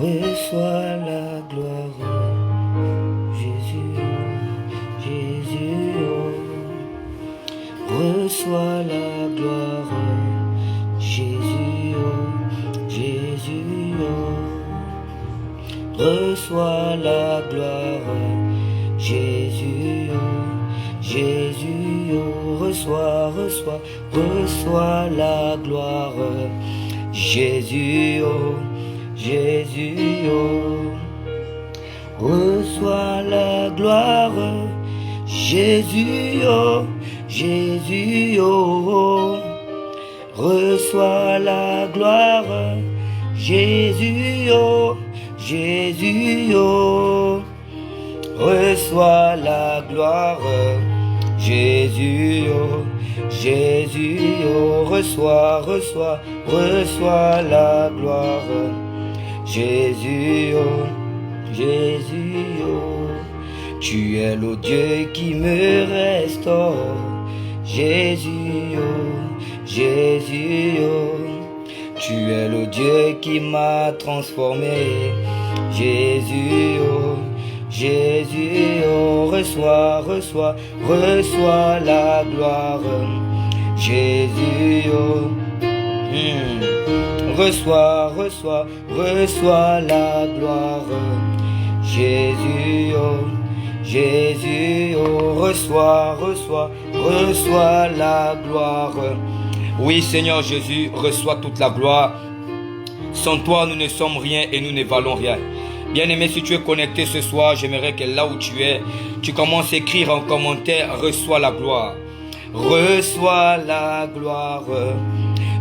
Reçois la gloire, Jésus, Jésus, oh. Reçois la gloire, Jésus, oh, Jésus, oh. Reçois la gloire, Jésus, oh, Jésus, oh. Reçois, reçois, reçois la gloire, Jésus, oh. Jésus, oh, reçois la gloire, Jésus, oh, Jésus, oh, reçois la gloire, Jésus, oh, Jésus, oh, reçois la gloire, Jésus, oh, Jésus, oh, reçois, reçois, reçois la gloire. Jésus, oh, Jésus, oh, tu es le Dieu qui me restaure. Jésus, oh, Jésus, oh, tu es le Dieu qui m'a transformé. Jésus, oh, Jésus, oh, reçois, reçois, reçois la gloire. Jésus, oh, reçois, reçois, reçois la gloire. Jésus, oh, Jésus, oh, reçois, reçois, reçois la gloire. Oui, Seigneur Jésus, reçois toute la gloire. Sans toi, nous ne sommes rien et nous ne valons rien. Bien-aimé, si tu es connecté ce soir, j'aimerais que là où tu es, tu commences à écrire en commentaire, reçois la gloire. Reçois la gloire.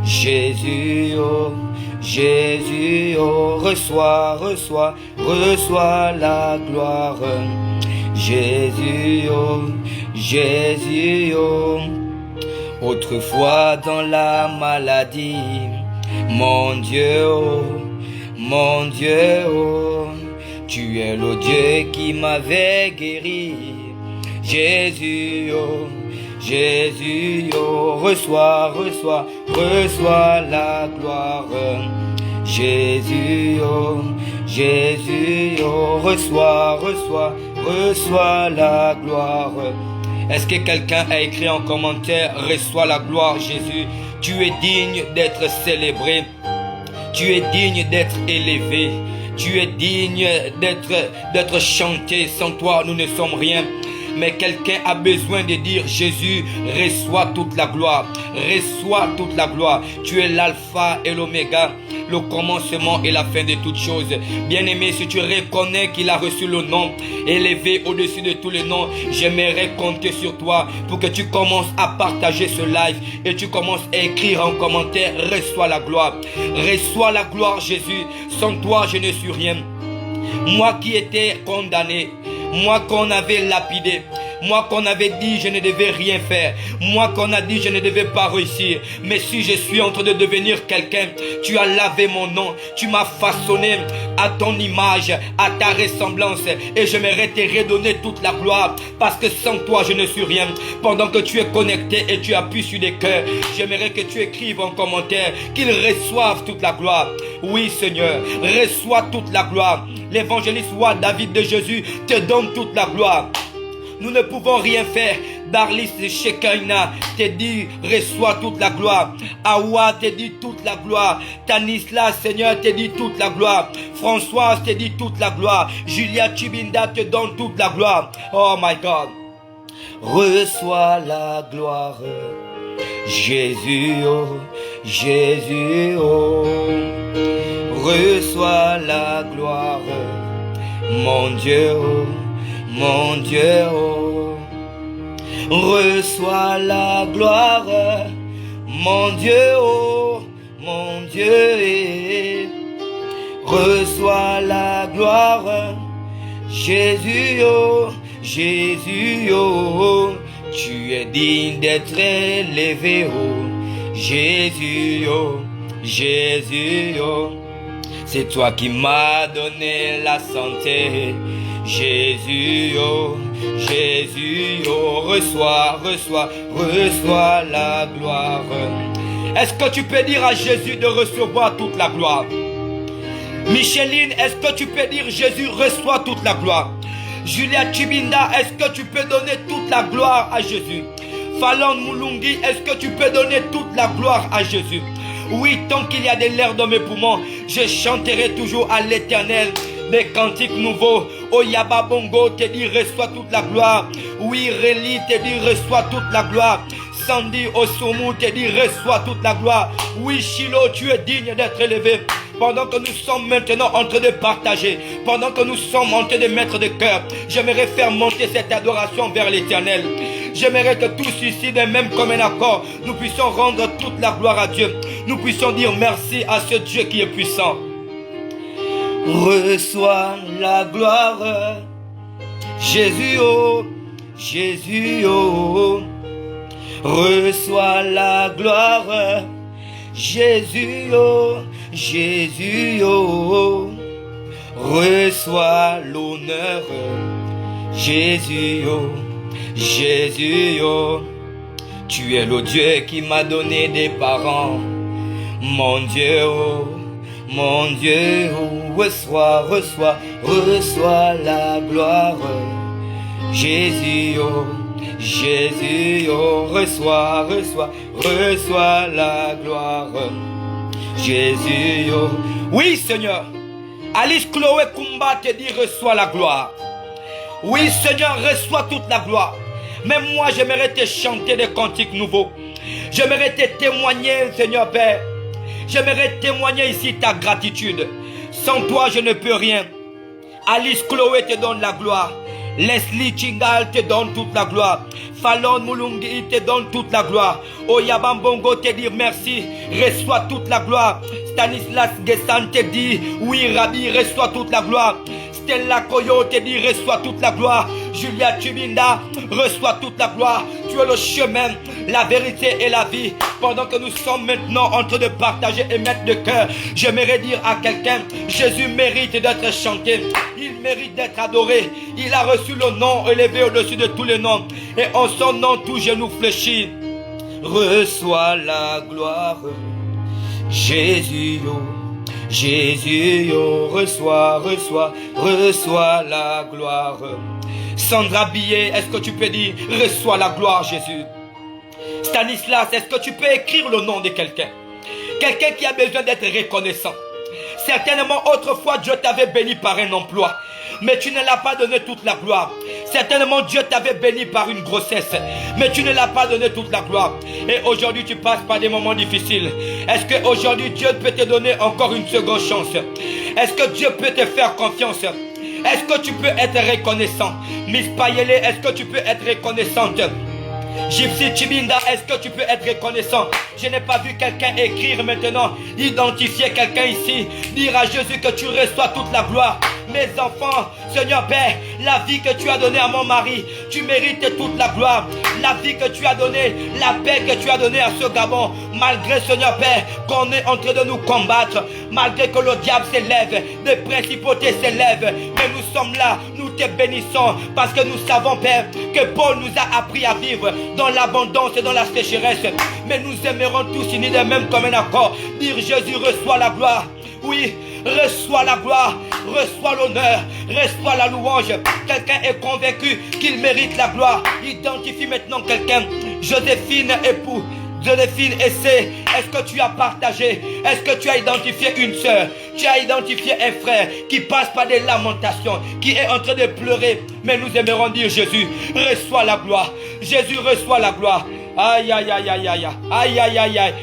Jésus, oh, Jésus, oh, reçois, reçois, reçois la gloire. Jésus, oh, Jésus, oh, autrefois dans la maladie, mon Dieu, oh, mon Dieu, oh, tu es le Dieu qui m'avait guéri. Jésus, oh, Jésus, oh, reçois, reçois, reçois la gloire. Jésus, oh, Jésus, oh, reçois, reçois, reçois la gloire. Est-ce que quelqu'un a écrit en commentaire, reçois la gloire, Jésus? Tu es digne d'être célébré. Tu es digne d'être élevé. Tu es digne d'être chanté. Sans toi, nous ne sommes rien. Mais quelqu'un a besoin de dire, Jésus, reçois toute la gloire. Reçois toute la gloire. Tu es l'alpha et l'oméga, le commencement et la fin de toutes choses. Bien-aimé, si tu reconnais qu'il a reçu le nom élevé au-dessus de tous les noms, j'aimerais compter sur toi pour que tu commences à partager ce live et tu commences à écrire en commentaire, reçois la gloire. Reçois la gloire, Jésus. Sans toi, je ne suis rien. Moi qui étais condamné, moi qu'on avait lapidé, moi qu'on avait dit je ne devais rien faire, moi qu'on a dit je ne devais pas réussir, mais si je suis en train de devenir quelqu'un, tu as lavé mon nom, tu m'as façonné à ton image, à ta ressemblance, et j'aimerais te redonner toute la gloire, parce que sans toi je ne suis rien. Pendant que tu es connecté et tu appuies sur des cœurs, j'aimerais que tu écrives en commentaire qu'ils reçoivent toute la gloire. Oui Seigneur, reçois toute la gloire. L'évangéliste roi David de Jésus te donne toute la gloire. Nous ne pouvons rien faire. Darlis de Shekinah te dit, reçois toute la gloire. Awa te dit toute la gloire. Tanisla, Seigneur, te dit toute la gloire. Françoise te dit toute la gloire. Julia Chibinda te donne toute la gloire. Oh my God. Reçois la gloire. Jésus, oh, Jésus, oh. Reçois la gloire. Mon Dieu, oh. Mon Dieu, oh, reçois la gloire, mon Dieu, oh, mon Dieu, reçois la gloire, Jésus, oh, Jésus, oh, tu es digne d'être élevé, oh, Jésus, oh, Jésus, oh. C'est toi qui m'as donné la santé. Jésus, oh, Jésus, oh, reçois, reçois, reçois la gloire. Est-ce que tu peux dire à Jésus de recevoir toute la gloire? Micheline, est-ce que tu peux dire Jésus reçoit toute la gloire? Julia Chibinda, est-ce que tu peux donner toute la gloire à Jésus? Fallon Moulungi, est-ce que tu peux donner toute la gloire à Jésus? Oui, tant qu'il y a de l'air dans mes poumons, je chanterai toujours à l'Éternel des cantiques nouveaux. Oyaba Bongo te dit reçois toute la gloire. Oui, Réli te dit reçois toute la gloire. Sandy Osumu te dit reçois toute la gloire. Oui, Shiloh, tu es digne d'être élevé. Pendant que nous sommes maintenant en train de partager, pendant que nous sommes en train de mettre de cœur, j'aimerais faire monter cette adoration vers l'Éternel. J'aimerais que tous ici, de même comme un accord, nous puissions rendre toute la gloire à Dieu. Nous puissions dire merci à ce Dieu qui est puissant. Reçois la gloire, Jésus, oh, Jésus, oh. Reçois la gloire, Jésus, oh, Jésus, oh. Reçois l'honneur, Jésus, oh, Jésus, oh. Tu es le Dieu qui m'a donné des parents, mon Dieu, oh. Mon Dieu, oh, reçois, reçois, reçois la gloire. Jésus, oh, Jésus, oh, reçois, reçois, reçois la gloire. Jésus, oh. Oui, Seigneur. Alice Chloé Kumba te dit reçois la gloire. Oui, Seigneur, reçois toute la gloire. Même moi, j'aimerais te chanter des cantiques nouveaux. J'aimerais te témoigner, Seigneur Père. J'aimerais témoigner ici ta gratitude. Sans toi, je ne peux rien. Alice Chloé te donne la gloire. Leslie Chingal te donne toute la gloire. Fallon Moulungi te donne toute la gloire. Oyabambongo te dit merci. Reçois toute la gloire. Stanislas Gessan te dit oui, Rabbi, reçois toute la gloire. Stella Koyo te dit reçois toute la gloire. Julia Chubinda, reçois toute la gloire. Tu es le chemin, la vérité et la vie. Pendant que nous sommes maintenant en train de partager et mettre de cœur, j'aimerais dire à quelqu'un, Jésus mérite d'être chanté. Il mérite d'être adoré. Il a reçu le nom élevé au-dessus de tous les noms. Et en son nom, tout genou fléchit. Reçois la gloire. Jésus, oh. Jésus, oh, reçois, reçois, reçois la gloire. Sandra Billet, est-ce que tu peux dire reçois la gloire, Jésus? Stanislas, est-ce que tu peux écrire le nom de quelqu'un? Quelqu'un qui a besoin d'être reconnaissant. Certainement, autrefois, Dieu t'avait béni par un emploi, mais tu ne l'as pas donné toute la gloire. Certainement, Dieu t'avait béni par une grossesse, mais tu ne l'as pas donné toute la gloire. Et aujourd'hui, tu passes par des moments difficiles. Est-ce qu'aujourd'hui, Dieu peut te donner encore une seconde chance? Est-ce que Dieu peut te faire confiance? Est-ce que tu peux être reconnaissant? Miss Payele, est-ce que tu peux être reconnaissante? Gypsy Chibinda, est-ce que tu peux être reconnaissant? Je n'ai pas vu quelqu'un écrire maintenant, identifier quelqu'un ici, dire à Jésus que tu reçois toute la gloire. Mes enfants, Seigneur Père, la vie que tu as donnée à mon mari, tu mérites toute la gloire. La vie que tu as donnée, la paix que tu as donnée à ce Gabon, malgré, Seigneur Père, qu'on est en train de nous combattre, malgré que le diable s'élève, des principautés s'élèvent, mais nous sommes là, nous te bénissons, parce que nous savons, Père, que Paul nous a appris à vivre dans l'abondance et dans la sécheresse. Mais nous aimerons tous unis de même comme un accord, dire Jésus reçoit la gloire. Oui, reçois la gloire, reçois l'honneur, reçois la louange. Quelqu'un est convaincu qu'il mérite la gloire. Identifie maintenant quelqu'un. Joséphine, époux. Joséphine, essaie. Est-ce que tu as partagé? Est-ce que tu as identifié une sœur? Tu as identifié un frère qui passe par des lamentations, qui est en train de pleurer. Mais nous aimerons dire Jésus, reçois la gloire. Jésus, reçois la gloire. Aïe, aïe, aïe, aïe, aïe, aïe, aïe, aïe, aïe.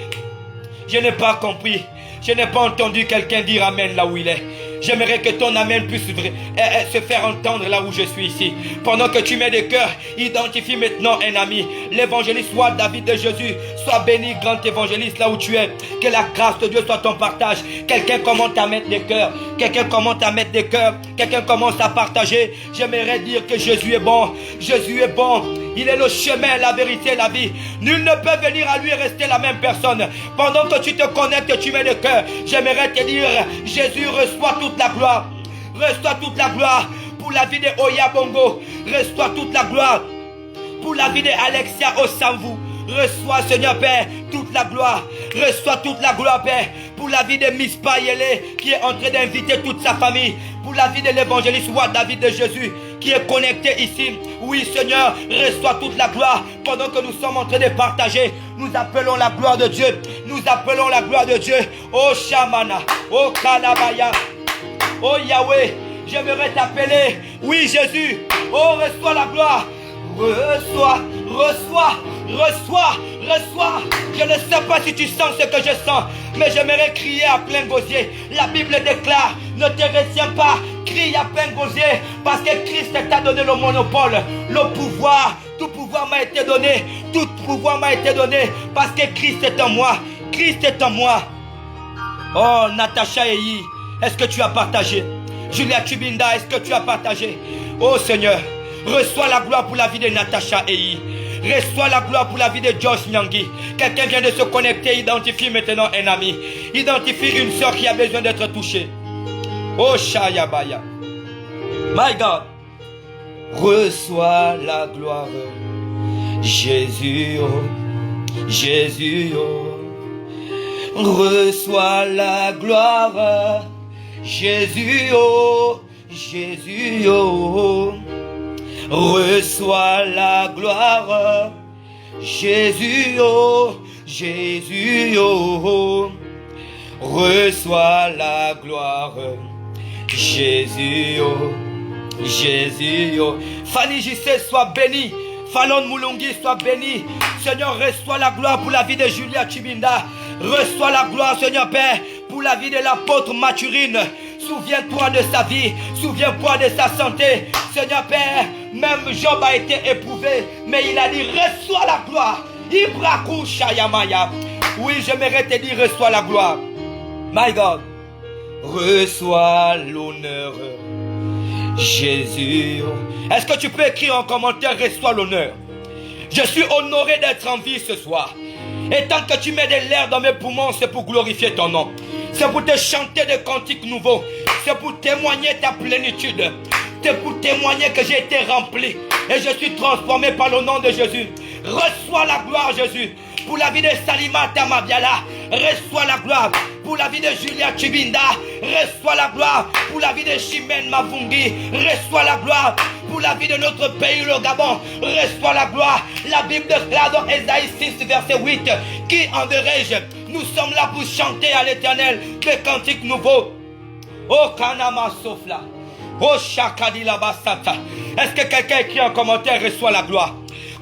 Je n'ai pas compris. Je n'ai pas entendu quelqu'un dire Amen là où il est. J'aimerais que ton Amen puisse se faire entendre là où je suis ici. Pendant que tu mets des cœurs, identifie maintenant un ami. L'évangéliste soit David de Jésus. Sois béni, grand évangéliste, là où tu es. Que la grâce de Dieu soit ton partage. Quelqu'un commence à mettre des cœurs. Quelqu'un commence à mettre des cœurs. Quelqu'un commence à partager. J'aimerais dire que Jésus est bon. Jésus est bon. Il est le chemin, la vérité, la vie. Nul ne peut venir à lui et rester la même personne. Pendant que tu te connectes, tu mets le cœur. J'aimerais te dire, Jésus reçoit toute la gloire. Reçois toute la gloire pour la vie de Oya Bongo. Reçois toute la gloire pour la vie de Alexia Osamvu. Reçois, Seigneur Père, toute la gloire. Reçois toute la gloire, Père, pour la vie de Miss Payele, qui est en train d'inviter toute sa famille. Pour la vie de l'évangéliste Roi David de Jésus, qui est connecté ici. Oui, Seigneur, reçois toute la gloire. Pendant que nous sommes en train de partager, nous appelons la gloire de Dieu. Nous appelons la gloire de Dieu. Oh Shamana, oh Kalabaya, oh Yahweh, j'aimerais t'appeler. Oui, Jésus, oh, reçois la gloire. Reçois, reçois, reçois, reçois. Je ne sais pas si tu sens ce que je sens, mais j'aimerais crier à plein gosier. La Bible déclare, ne te retiens pas, crie à plein gosier, parce que Christ t'a donné le monopole, le pouvoir. Tout pouvoir m'a été donné, tout pouvoir m'a été donné, parce que Christ est en moi. Christ est en moi. Oh, Natacha Eyi, est-ce que tu as partagé? Julia Chubinda, est-ce que tu as partagé? Oh Seigneur, reçois la gloire pour la vie de Natacha Eyi. Reçois la gloire pour la vie de Josh Nyangi. Quelqu'un vient de se connecter, identifie maintenant un ami. Identifie une soeur qui a besoin d'être touchée. Oh Shayabaya. My God. Reçois la gloire. Jésus, oh. Jésus, oh. Reçois la gloire. Jésus, oh. Jésus, oh. Reçois la gloire, Jésus, oh, Jésus, oh, reçois la gloire, Jésus, oh, Jésus, oh. Fanny Gissé, sois béni. Fallon Moulungi, sois béni. Seigneur, reçois la gloire pour la vie de Julia Chibinda. Reçois la gloire, Seigneur Père, pour la vie de l'apôtre Mathurine. Souviens-toi de sa vie, souviens-toi de sa santé. Seigneur Père, même Job a été éprouvé, mais il a dit, reçois la gloire. Ibrakou Shayamaya. Oui, j'aimerais te dire, reçois la gloire. My God, reçois l'honneur. Jésus. Est-ce que tu peux écrire en commentaire, reçois l'honneur? Je suis honoré d'être en vie ce soir. Et tant que tu mets de l'air dans mes poumons, c'est pour glorifier ton nom. C'est pour te chanter des cantiques nouveaux. C'est pour témoigner ta plénitude. C'est pour témoigner que j'ai été rempli. Et je suis transformé par le nom de Jésus. Reçois la gloire, Jésus. Pour la vie de Salima Tamabiala, reçois la gloire. Pour la vie de Julia Chibinda, reçois la gloire. Pour la vie de Chimène Mavungi, reçois la gloire. Pour la vie de notre pays, le Gabon, reçois la gloire. La Bible déclare dans Ésaïe 6, verset 8, qui enverrai-je? Nous sommes là pour chanter à l'Éternel des cantiques nouveaux. Oh Kanama Sofla. Oh Shakadila Basata. Est-ce que quelqu'un écrit en commentaire, reçoit la gloire?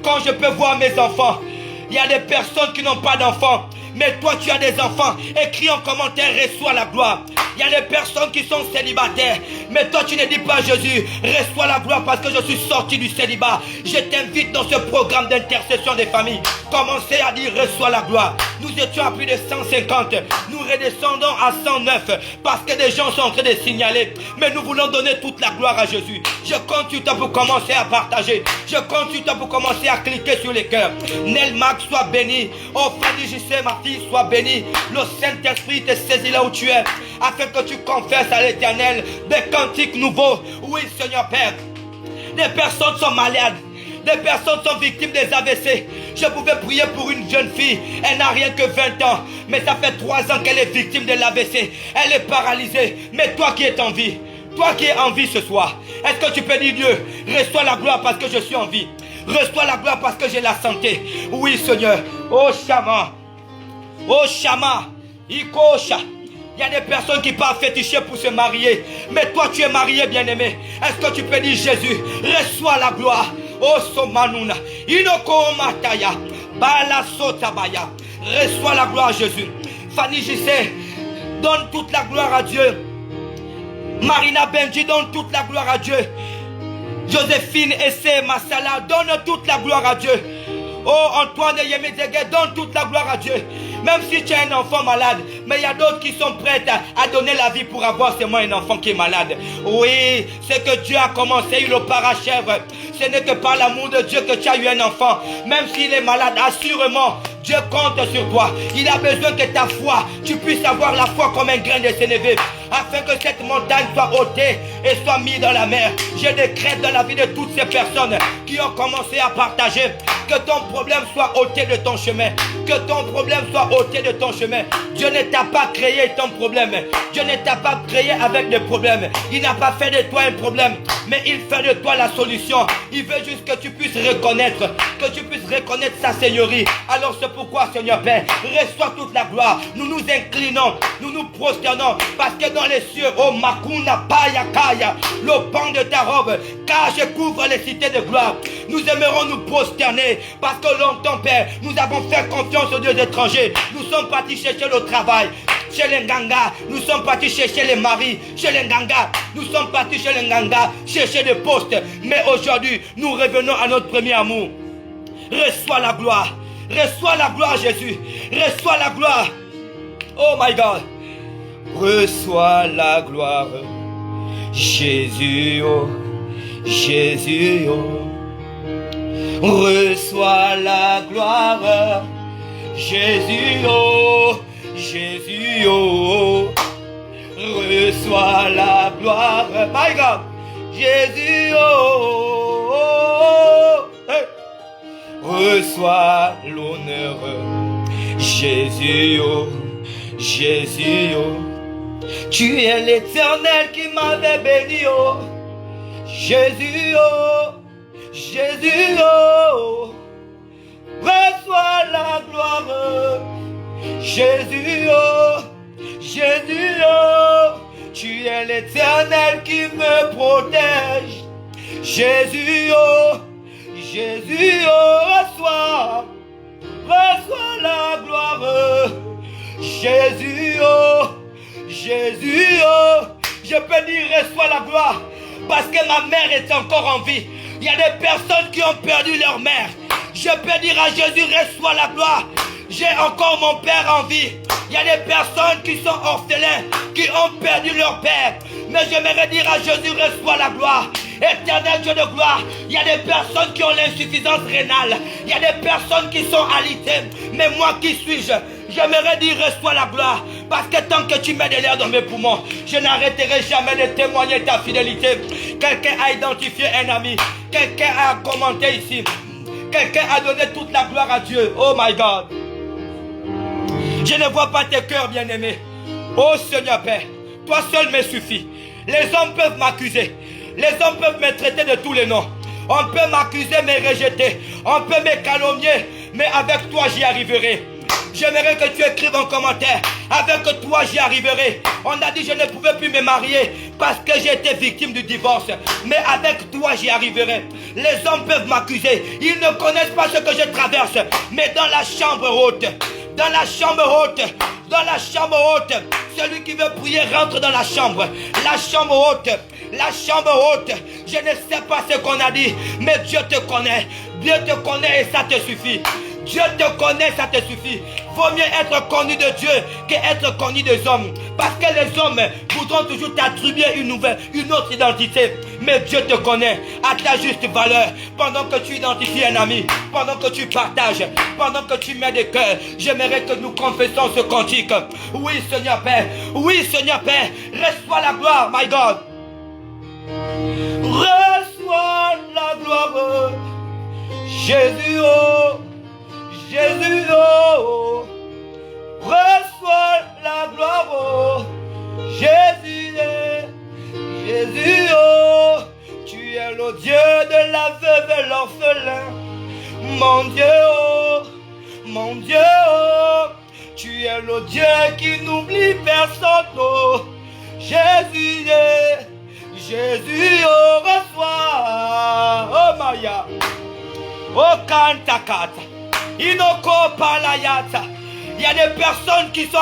Quand je peux voir mes enfants, il y a des personnes qui n'ont pas d'enfants, mais toi tu as des enfants. Écris en commentaire, reçois la gloire. Il y a des personnes qui sont célibataires, mais toi tu ne dis pas Jésus, reçois la gloire parce que je suis sorti du célibat. Je t'invite dans ce programme d'intercession des familles. Commencez à dire reçois la gloire. Nous étions à plus de 150, nous redescendons à 109 parce que des gens sont en train de signaler. Mais nous voulons donner toute la gloire à Jésus. Je compte sur toi pour commencer à partager. Je compte sur toi pour commencer à cliquer sur les cœurs. Nel Mac, sois béni. Oh Fanny Gissé, ma fille, sois béni. Le Saint-Esprit te saisit là où tu es, afin que tu confesses à l'Éternel des cantiques nouveaux. Oui, Seigneur Père. Des personnes sont malades. Des personnes sont victimes des AVC. Je pouvais prier pour une jeune fille. Elle n'a rien que 20 ans. Mais ça fait 3 ans qu'elle est victime de l'AVC. Elle est paralysée. Mais toi qui es en vie, toi qui es en vie ce soir, est-ce que tu peux dire Dieu, reçois la gloire parce que je suis en vie. Reçois la gloire parce que j'ai la santé. Oui, Seigneur. Oh, Shama. Oh, Shama. Ikosha. Il y a des personnes qui partent féticher pour se marier. Mais toi, tu es marié, bien-aimé. Est-ce que tu peux dire Jésus, reçois la gloire. Oh, Somanuna. Inoko Mataya. Bala Sotabaya. Reçois la gloire, Jésus. Fanny Gissé, donne toute la gloire à Dieu. Marina Benji, donne toute la gloire à Dieu. Joséphine Essé Massala, donne toute la gloire à Dieu. Oh, Antoine Yemezege, donne toute la gloire à Dieu. Même si tu as un enfant malade, mais il y a d'autres qui sont prêts à donner la vie pour avoir seulement un enfant qui est malade. Oui, ce que Dieu a commencé, il le parachève. Ce n'est que par l'amour de Dieu que tu as eu un enfant. Même s'il est malade, assurément, Dieu compte sur toi. Il a besoin que ta foi, tu puisses avoir la foi comme un grain de sénévé, afin que cette montagne soit ôtée et soit mise dans la mer. Je décrète dans la vie de toutes ces personnes qui ont commencé à partager, que ton problème soit ôté de ton chemin. Que ton problème soit ôté de ton chemin. Dieu ne t'a pas créé ton problème. Dieu ne t'a pas créé avec des problèmes. Il n'a pas fait de toi un problème, mais il fait de toi la solution. Il veut juste que tu puisses reconnaître, sa seigneurie. Alors c'est pourquoi, Seigneur Père, reçois toute la gloire. Nous nous inclinons, nous nous prosternons, parce que dans les cieux, oh Makuna Paya Kaya, le pan de ta robe, car je couvre les cités de gloire. Nous aimerons nous prosterner, parce que longtemps, Père, nous avons fait confiance aux dieux étrangers. Nous sommes partis chercher le travail chez les Nganga, nous sommes partis chercher les maris chez les Nganga, nous sommes partis chez les Nganga chercher des postes. Mais aujourd'hui, nous revenons à notre premier amour. Reçois la gloire, Jésus, reçois la gloire. Oh my God, reçois la gloire, Jésus, oh, Jésus, oh. Reçois la gloire, Jésus, oh, Jésus, oh. Reçois la gloire, my God, Jésus, oh, oh. Hey. Reçois l'honneur, Jésus, oh, Jésus, oh. Tu es l'Éternel qui m'avait béni, oh, Jésus, oh, Jésus, oh. Reçois la gloire, Jésus, oh, Jésus, oh. Tu es l'Éternel qui me protège, Jésus, oh, Jésus, oh. Reçois la gloire, Jésus, oh, Jésus, oh. Je peux dire reçois la gloire, parce que ma mère est encore en vie. Il y a des personnes qui ont perdu leur mère. Je peux dire à Jésus, reçois la gloire. J'ai encore mon père en vie. Il y a des personnes qui sont orphelins, qui ont perdu leur père. Mais j'aimerais dire à Jésus, reçois la gloire. Éternel Dieu de gloire, il y a des personnes qui ont l'insuffisance rénale. Il y a des personnes qui sont alitées. Mais moi, qui suis-je? J'aimerais dire, reçois la gloire. Parce que tant que tu mets de l'air dans mes poumons, je n'arrêterai jamais de témoigner ta fidélité. Quelqu'un a identifié un ami. Quelqu'un a commenté ici. Quelqu'un a donné toute la gloire à Dieu. Oh my God. Je ne vois pas tes cœurs, bien-aimés. Oh Seigneur Père, toi seul me suffit. Les hommes peuvent m'accuser. Les hommes peuvent me traiter de tous les noms. On peut m'accuser, me rejeter. On peut me calomnier. Mais avec toi, j'y arriverai. J'aimerais que tu écrives en commentaire. Avec toi, j'y arriverai. On a dit que je ne pouvais plus me marier parce que j'ai été victime du divorce. Mais avec toi, j'y arriverai. Les hommes peuvent m'accuser. Ils ne connaissent pas ce que je traverse. Mais dans la chambre haute, dans la chambre haute, dans la chambre haute, celui qui veut prier rentre dans la chambre. La chambre haute, la chambre haute. Je ne sais pas ce qu'on a dit, mais Dieu te connaît. Dieu te connaît et ça te suffit. Dieu te connaît, ça te suffit. Vaut mieux être connu de Dieu qu'être connu des hommes. Parce que les hommes voudront toujours t'attribuer une autre identité. Mais Dieu te connaît à ta juste valeur. Pendant que tu identifies un ami, pendant que tu partages, pendant que tu mets des cœurs, j'aimerais que nous confessons ce cantique. Oui Seigneur Père, oui Seigneur Père, reçois la gloire, my God. Reçois la gloire, Jésus, oh, Jésus, oh, reçois la gloire, oh, Jésus, Jésus, oh, tu es le Dieu de la veuve et l'orphelin, mon Dieu, oh, tu es le Dieu qui n'oublie personne, oh, Jésus, Jésus, oh, reçois, oh, Maya, oh, Kantakata. Inoko palayata. Il y a des personnes qui sont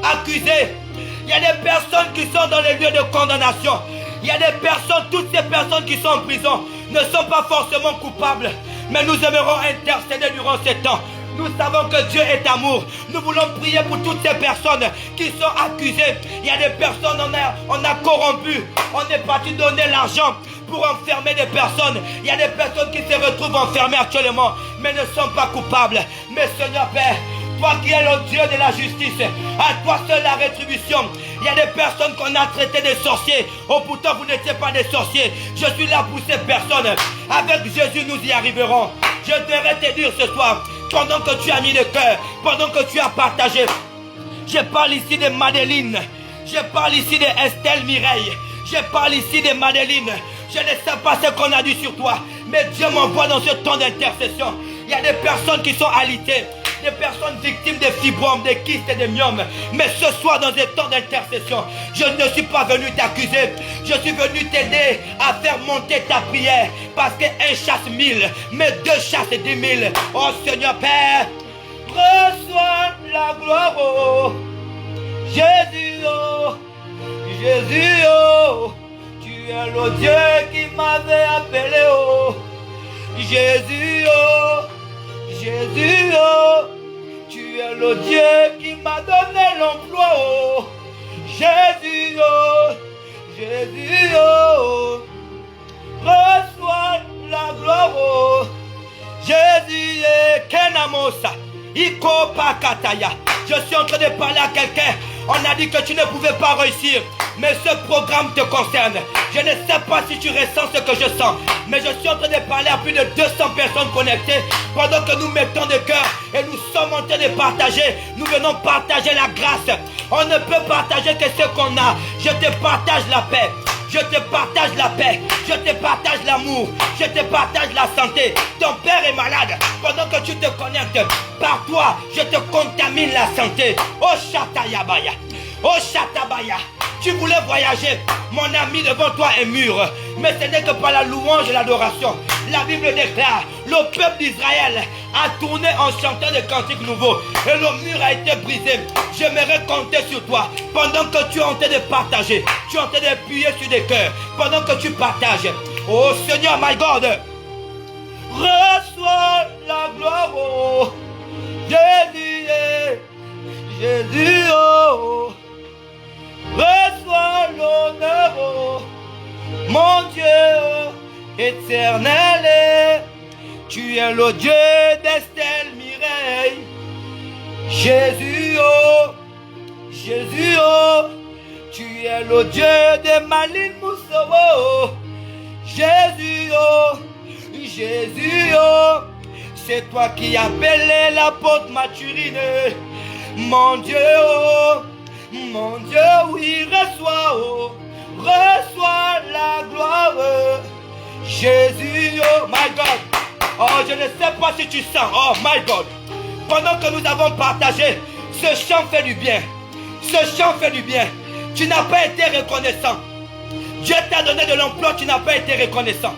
accusées. Il y a des personnes qui sont dans les lieux de condamnation. Il y a des personnes, toutes ces personnes qui sont en prison ne sont pas forcément coupables. Mais nous aimerons intercéder durant ces temps. Nous savons que Dieu est amour. Nous voulons prier pour toutes ces personnes qui sont accusées. Il y a des personnes, on a corrompu. On est parti donner l'argent pour enfermer des personnes. Il y a des personnes qui se retrouvent enfermées actuellement, mais ne sont pas coupables. Mais Seigneur Père, toi qui es le Dieu de la justice, à toi seule la rétribution. Il y a des personnes qu'on a traitées de sorciers. Oh, pourtant vous n'étiez pas des sorciers. Je suis là pour ces personnes. Avec Jésus nous y arriverons. Je devrais te dire ce soir, pendant que tu as mis le cœur, pendant que tu as partagé. Je parle ici de Madeleine. Je parle ici de Estelle Mireille. Je parle ici de Madeleine. Je ne sais pas ce qu'on a dit sur toi, mais Dieu m'envoie dans ce temps d'intercession. Il y a des personnes qui sont alitées, des personnes victimes de fibromes, de kystes et de myomes. Mais ce soir, dans ce temps d'intercession, je ne suis pas venu t'accuser. Je suis venu t'aider à faire monter ta prière. Parce qu'un chasse 1000, mais 2 chassent 10 000. Oh Seigneur Père, reçois la gloire, oh Jésus, oh Jésus, oh. Tu es le Dieu qui m'avait appelé, oh Jésus, oh Jésus, oh. Tu es le Dieu qui m'a donné l'emploi, oh Jésus, oh Jésus, oh. Reçois la gloire, oh Jésus, Kenamosa, Ikopa Kataya. Je suis en train de parler à quelqu'un. On a dit que tu ne pouvais pas réussir, mais ce programme te concerne. Je ne sais pas si tu ressens ce que je sens, mais je suis en train de parler à plus de 200 personnes connectées pendant que nous mettons de cœur et nous sommes en train de partager. Nous venons partager la grâce. On ne peut partager que ce qu'on a. Je te partage la paix. Je te partage la paix, je te partage l'amour, je te partage la santé. Ton père est malade, pendant que tu te connectes, par toi, je te contamine la santé. Oh Chatayabaya, oh Chatabaya, tu voulais voyager, mon ami devant toi est mûr. Mais ce n'est que par la louange et l'adoration. La Bible déclare, le peuple d'Israël a tourné en chantant des cantiques nouveaux et le mur a été brisé. J'aimerais compter sur toi pendant que tu es en train de partager, tu es en train d'appuyer sur des cœurs, pendant que tu partages. Oh Seigneur, my God, reçois la gloire, oh Jésus, Jésus, oh, reçois l'honneur, oh mon Dieu, oh, éternel, tu es le Dieu d'Estelle Mireille. Jésus, oh, Jésus, oh, tu es le Dieu de Maline Moussovo. Oh, Jésus, oh, Jésus, oh, c'est toi qui as appelé l'apôtre Mathurine. Mon Dieu, oh, mon Dieu, oui, reçois, oh, reçois la gloire. Jésus, oh my God. Oh, je ne sais pas si tu sens. Oh my God. Pendant que nous avons partagé, ce chant fait du bien. Ce chant fait du bien. Tu n'as pas été reconnaissant. Dieu t'a donné de l'emploi, tu n'as pas été reconnaissant.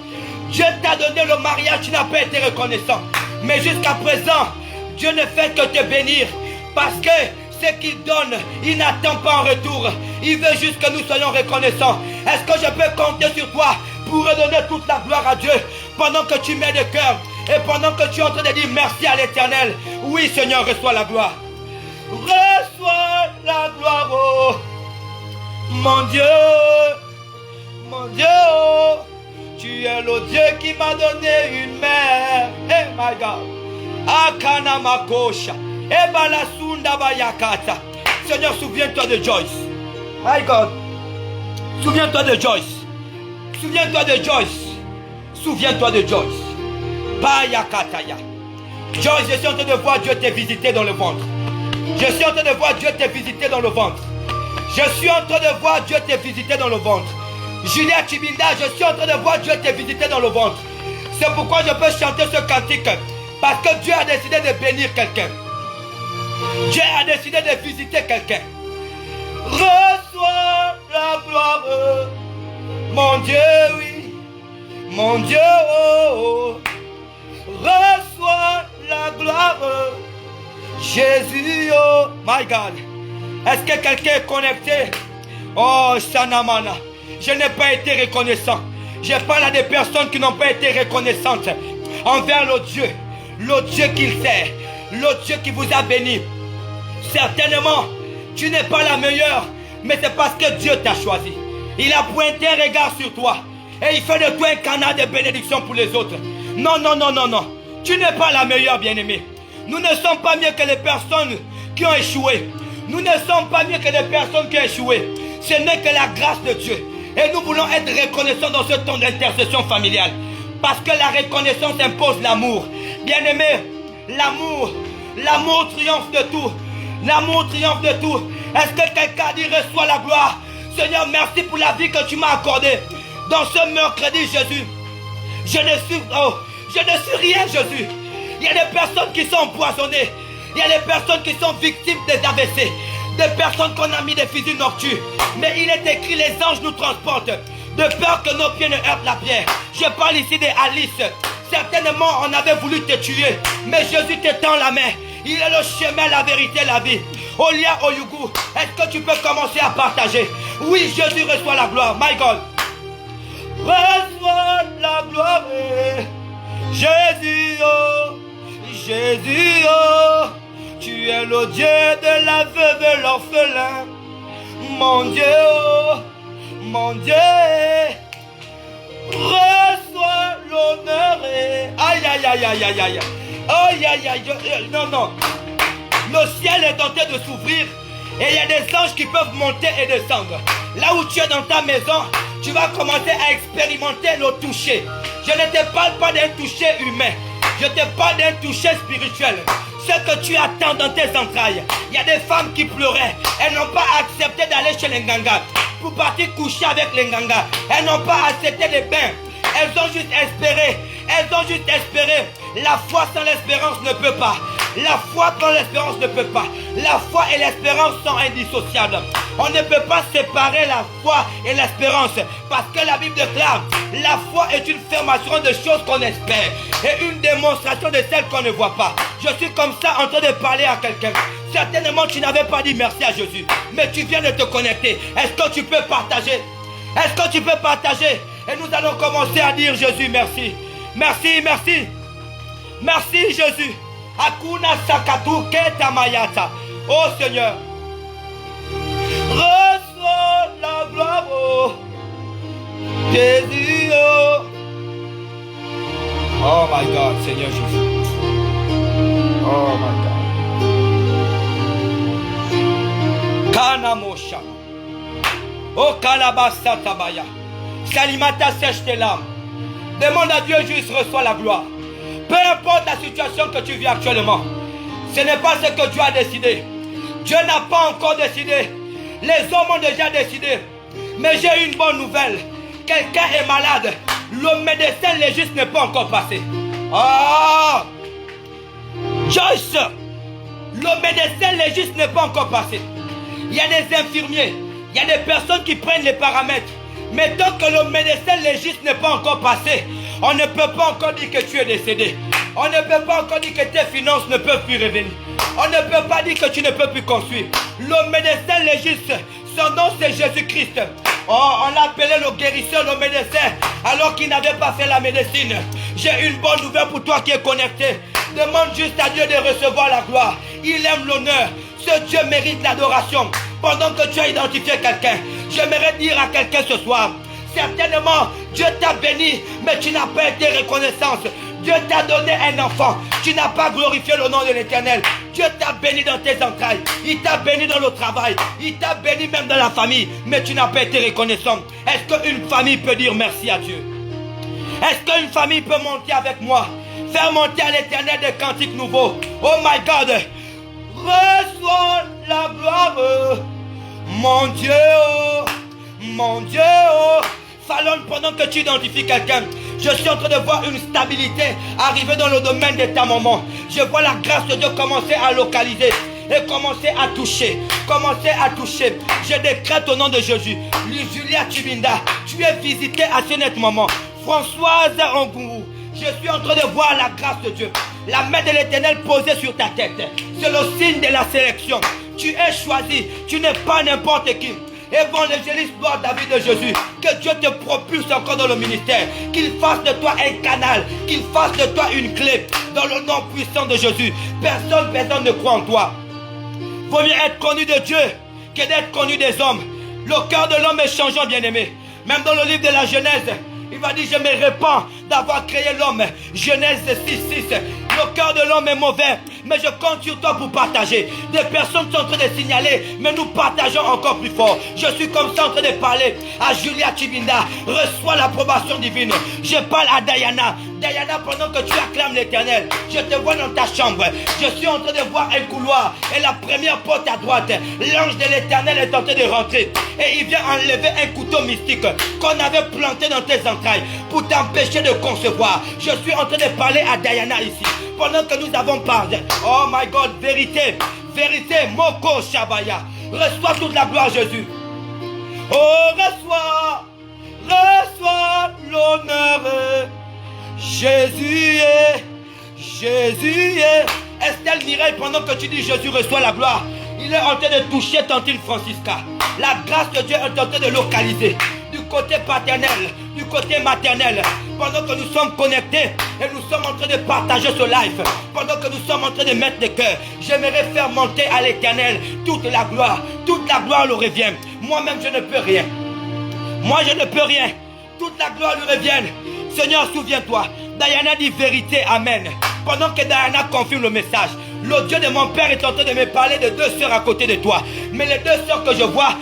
Dieu t'a donné le mariage, tu n'as pas été reconnaissant. Mais jusqu'à présent, Dieu ne fait que te bénir. Parce que ce qu'il donne, il n'attend pas en retour. Il veut juste que nous soyons reconnaissants. Est-ce que je peux compter sur toi pour redonner toute la gloire à Dieu pendant que tu mets de cœur et pendant que tu es en train de dire merci à l'Éternel? Oui Seigneur, reçois la gloire. Reçois la gloire, oh mon Dieu, oh, tu es le Dieu qui m'a donné une mère. Hey my God, Akana Makosha, Ebalasunda Bayakata. Seigneur, souviens-toi de Joyce. My God, souviens-toi de Joyce. Souviens-toi de Joyce. Souviens-toi de Joyce. Bayakataya. Joyce, je suis en train de voir Dieu te visiter dans le ventre. Je suis en train de voir Dieu te visiter dans le ventre. Je suis en train de voir Dieu te visiter dans le ventre. Julia Chibinda, je suis en train de voir Dieu te visiter dans le ventre. C'est pourquoi je peux chanter ce cantique. Parce que Dieu a décidé de bénir quelqu'un. Dieu a décidé de visiter quelqu'un. Reçois la gloire. Mon Dieu, oui. Mon Dieu, oh. Reçois la gloire. Jésus, oh my God. Est-ce que quelqu'un est connecté? Oh, Sanamana. Je n'ai pas été reconnaissant. Je parle à des personnes qui n'ont pas été reconnaissantes envers le Dieu qu'il sert, le Dieu qui vous a béni. Certainement, tu n'es pas la meilleure, mais c'est parce que Dieu t'a choisi. Il a pointé un regard sur toi. Et il fait de toi un canal de bénédiction pour les autres. Non, non, non, non, non. Tu n'es pas la meilleure, bien-aimée. Nous ne sommes pas mieux que les personnes qui ont échoué. Nous ne sommes pas mieux que les personnes qui ont échoué. Ce n'est que la grâce de Dieu. Et nous voulons être reconnaissants dans ce temps d'intercession familiale. Parce que la reconnaissance impose l'amour. Bien-aimé, l'amour triomphe de tout. L'amour triomphe de tout. Est-ce que quelqu'un dit reçois la gloire? Seigneur, merci pour la vie que tu m'as accordée. Dans ce mercredi, Jésus, je ne suis rien, Jésus. Il y a des personnes qui sont empoisonnées. Il y a des personnes qui sont victimes des AVC. Des personnes qu'on a mis des fusils nocturnes. Mais il est écrit, les anges nous transportent. De peur que nos pieds ne heurtent la pierre. Je parle ici des Alice. Certainement, on avait voulu te tuer. Mais Jésus te tend la main. Il est le chemin, la vérité, la vie. Olia Oyugu, est-ce que tu peux commencer à partager? Oui, Jésus reçoit la gloire. My God. Reçois la gloire. Jésus, oh. Jésus, oh. Tu es le Dieu de la veuve et l'orphelin. Mon Dieu, oh. Mon Dieu. Reçois l'honneur. Aïe, aïe, aïe, aïe, aïe, aïe. Aïe, aïe, aïe. Non, non. Le ciel est tenté de s'ouvrir. Et il y a des anges qui peuvent monter et descendre. Là où tu es dans ta maison, tu vas commencer à expérimenter le toucher. Je ne te parle pas d'un toucher humain. Je te parle d'un toucher spirituel. Ce que tu attends dans tes entrailles. Il y a des femmes qui pleuraient. Elles n'ont pas accepté d'aller chez les Nganga pour partir coucher avec les Nganga. Elles n'ont pas accepté les bains. Elles ont juste espéré. Elles ont juste espéré. La foi sans l'espérance ne peut pas. La foi sans l'espérance ne peut pas. La foi et l'espérance sont indissociables. On ne peut pas séparer la foi et l'espérance. Parce que la Bible déclare, la foi est une affirmation de choses qu'on espère. Et une démonstration de celles qu'on ne voit pas. Je suis comme ça en train de parler à quelqu'un. Certainement tu n'avais pas dit merci à Jésus. Mais tu viens de te connecter. Est-ce que tu peux partager? Est-ce que tu peux partager? Et nous allons commencer à dire Jésus merci. Merci, merci. Merci Jésus. Akuna sakatu ketamayata. Oh Seigneur. Reçois la gloire. Oh Jésus. Oh. Oh my God, Seigneur Jésus. Oh my God. Kanamosha. Oh Kalabasa Tabaya. Salimata sèche tes larmes. Demande à Dieu juste reçois la gloire. Peu importe la situation que tu vis actuellement, ce n'est pas ce que Dieu a décidé. Dieu n'a pas encore décidé. Les hommes ont déjà décidé. Mais j'ai une bonne nouvelle. Quelqu'un est malade. Le médecin légiste n'est pas encore passé. Ah! Joyce! Le médecin légiste n'est pas encore passé. Il y a des infirmiers. Il y a des personnes qui prennent les paramètres. Mais tant que le médecin légiste n'est pas encore passé, on ne peut pas encore dire que tu es décédé. On ne peut pas encore dire que tes finances ne peuvent plus revenir. On ne peut pas dire que tu ne peux plus construire. Le médecin légiste, son nom c'est Jésus-Christ. Oh, on l'appelait le guérisseur, le médecin, alors qu'il n'avait pas fait la médecine. J'ai une bonne nouvelle pour toi qui est connecté. Demande juste à Dieu de recevoir la gloire. Il aime l'honneur. Ce Dieu mérite l'adoration. Pendant que tu as identifié quelqu'un, j'aimerais dire à quelqu'un ce soir, certainement, Dieu t'a béni, mais tu n'as pas été reconnaissant. Dieu t'a donné un enfant, tu n'as pas glorifié le nom de l'Éternel. Dieu t'a béni dans tes entrailles, il t'a béni dans le travail, il t'a béni même dans la famille, mais tu n'as pas été reconnaissant. Est-ce qu'une famille peut dire merci à Dieu? Est-ce qu'une famille peut monter avec moi, faire monter à l'Éternel des cantiques nouveaux? Oh my God, reçois la gloire, mon Dieu, oh, mon Dieu, oh. Fallonne pendant que tu identifies quelqu'un. Je suis en train de voir une stabilité arriver dans le domaine de ta maman. Je vois la grâce de Dieu commencer à localiser et commencer à toucher. Commencer à toucher. Je décrète au nom de Jésus. Julia Tibinda, tu es visité à ce net moment. Françoise Ongourou, je suis en train de voir la grâce de Dieu. La main de l'Éternel posée sur ta tête. C'est le signe de la sélection. Tu es choisi. Tu n'es pas n'importe qui. Évangéliste gloire David de Jésus, que Dieu te propulse encore dans le ministère, qu'il fasse de toi un canal, qu'il fasse de toi une clé, dans le nom puissant de Jésus. Personne ne croit en toi. Vaut mieux être connu de Dieu que d'être connu des hommes. Le cœur de l'homme est changeant, bien-aimé. Même dans le livre de la Genèse, Il va dire, je me répands d'avoir créé l'homme. Genèse 6:6. Le cœur de l'homme est mauvais, mais je compte sur toi pour partager. Des personnes sont en train de signaler, mais nous partageons encore plus fort. Je suis comme ça en train de parler à Julia Chibinda. Reçois l'approbation divine. Je parle à Diana. Diana, pendant que tu acclames l'Éternel, je te vois dans ta chambre. Je suis en train de voir un couloir et la première porte à droite. L'ange de l'Éternel est en train de rentrer et il vient enlever un couteau mystique qu'on avait planté dans tes entrailles pour t'empêcher de concevoir. Je suis en train de parler à Diana ici. Pendant que nous avons parlé, oh my God, vérité, vérité, Moko Shabaya. Reçois toute la gloire, Jésus. Oh, reçois l'honneur. Jésus est. Estelle Mireille, pendant que tu dis Jésus reçoit la gloire, il est en train de toucher Tantine Francisca. La grâce de Dieu est en train de localiser du côté paternel, du côté maternel. Pendant que nous sommes connectés et nous sommes en train de partager ce live, pendant que nous sommes en train de mettre le cœur, j'aimerais faire monter à l'Éternel toute la gloire lui revient. Moi-même je ne peux rien. Moi je ne peux rien. Toute la gloire lui revient. Seigneur, souviens-toi. Diana dit vérité, amen. Pendant que Diana confirme le message, le Dieu de mon père est en train de me parler de deux sœurs à côté de toi. Mais les deux sœurs que je vois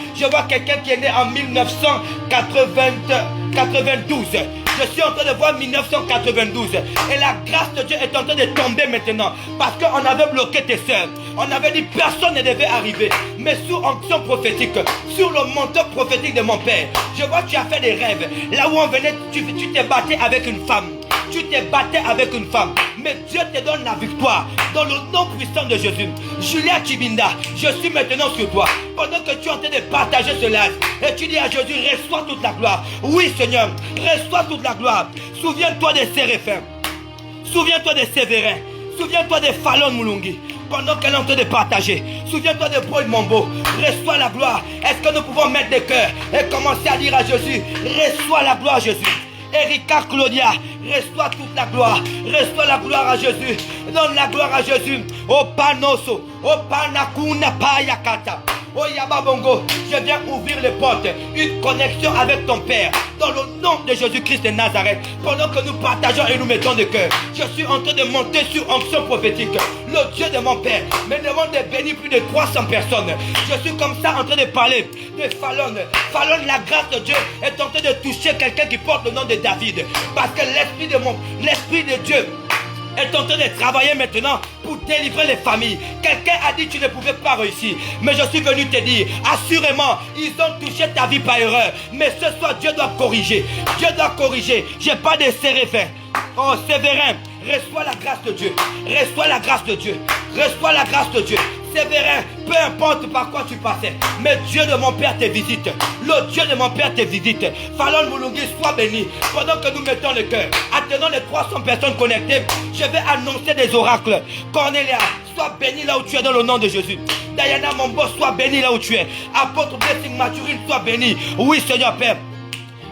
quelqu'un qui est né en 1992. Je suis en train de voir 1992. Et la grâce de Dieu est en train de tomber maintenant. Parce qu'on avait bloqué tes sœurs. On avait dit personne ne devait arriver. Mais sous onction prophétique, sur le manteau prophétique de mon père, je vois que tu as fait des rêves. Là où on venait, tu t'es battu avec une femme. Mais Dieu te donne la victoire dans le nom puissant de Jésus. Julia Chibinda, je suis maintenant sur toi. Pendant que tu es en train de partager ce live et tu dis à Jésus, reçois toute la gloire. Oui Seigneur, reçois toute la gloire. Souviens-toi des Séréphins. Souviens-toi des Sévérins. Souviens-toi des Fallon Moulungi. Pendant qu'elle est en train de partager, souviens-toi de Paul Mambo. Reçois la gloire. Est-ce que nous pouvons mettre des cœurs et commencer à dire à Jésus, reçois la gloire Jésus. Erika Claudia, reçois toute la gloire. Reçois la gloire à Jésus. Donne la gloire à Jésus. Oh Panoso, oh Panakuna Payakata. Oh Yababongo, je viens ouvrir les portes. Une connexion avec ton Père. Dans le nom de Jésus-Christ de Nazareth. Pendant que nous partageons et nous mettons de cœur. Je suis en train de monter sur onction prophétique. Le Dieu de mon Père me demande de bénir plus de 300 personnes. Je suis comme ça en train de parler de Fallon. Fallon, la grâce de Dieu est en train de toucher quelqu'un qui porte le nom de David. Parce que l'Esprit de Dieu est en train de travailler maintenant pour délivrer les familles. Quelqu'un a dit que tu ne pouvais pas réussir. Mais je suis venu te dire, assurément, ils ont touché ta vie par erreur. Mais ce soir, Dieu doit corriger. Dieu doit corriger. Je n'ai pas de Séréphins. Oh, Sévérin, reçois la grâce de Dieu. Reçois la grâce de Dieu. Reçois la grâce de Dieu. Sévérin, peu importe par quoi tu passais, mais Dieu de mon Père te visite. Le Dieu de mon Père te visite. Fallon Moulungi, sois béni. Pendant que nous mettons le cœur, attendons les 300 personnes connectées, je vais annoncer des oracles. Cornélia, sois béni là où tu es dans le nom de Jésus. Diana Mombo, sois béni là où tu es. Apôtre Blessing Maturine, sois béni. Oui, Seigneur Père.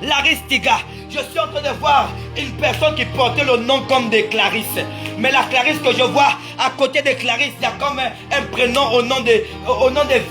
Laristiga, je suis en train de voir une personne qui portait le nom comme de Clarisse. Mais la Clarisse que je vois à côté de Clarisse, il y a comme un prénom au nom de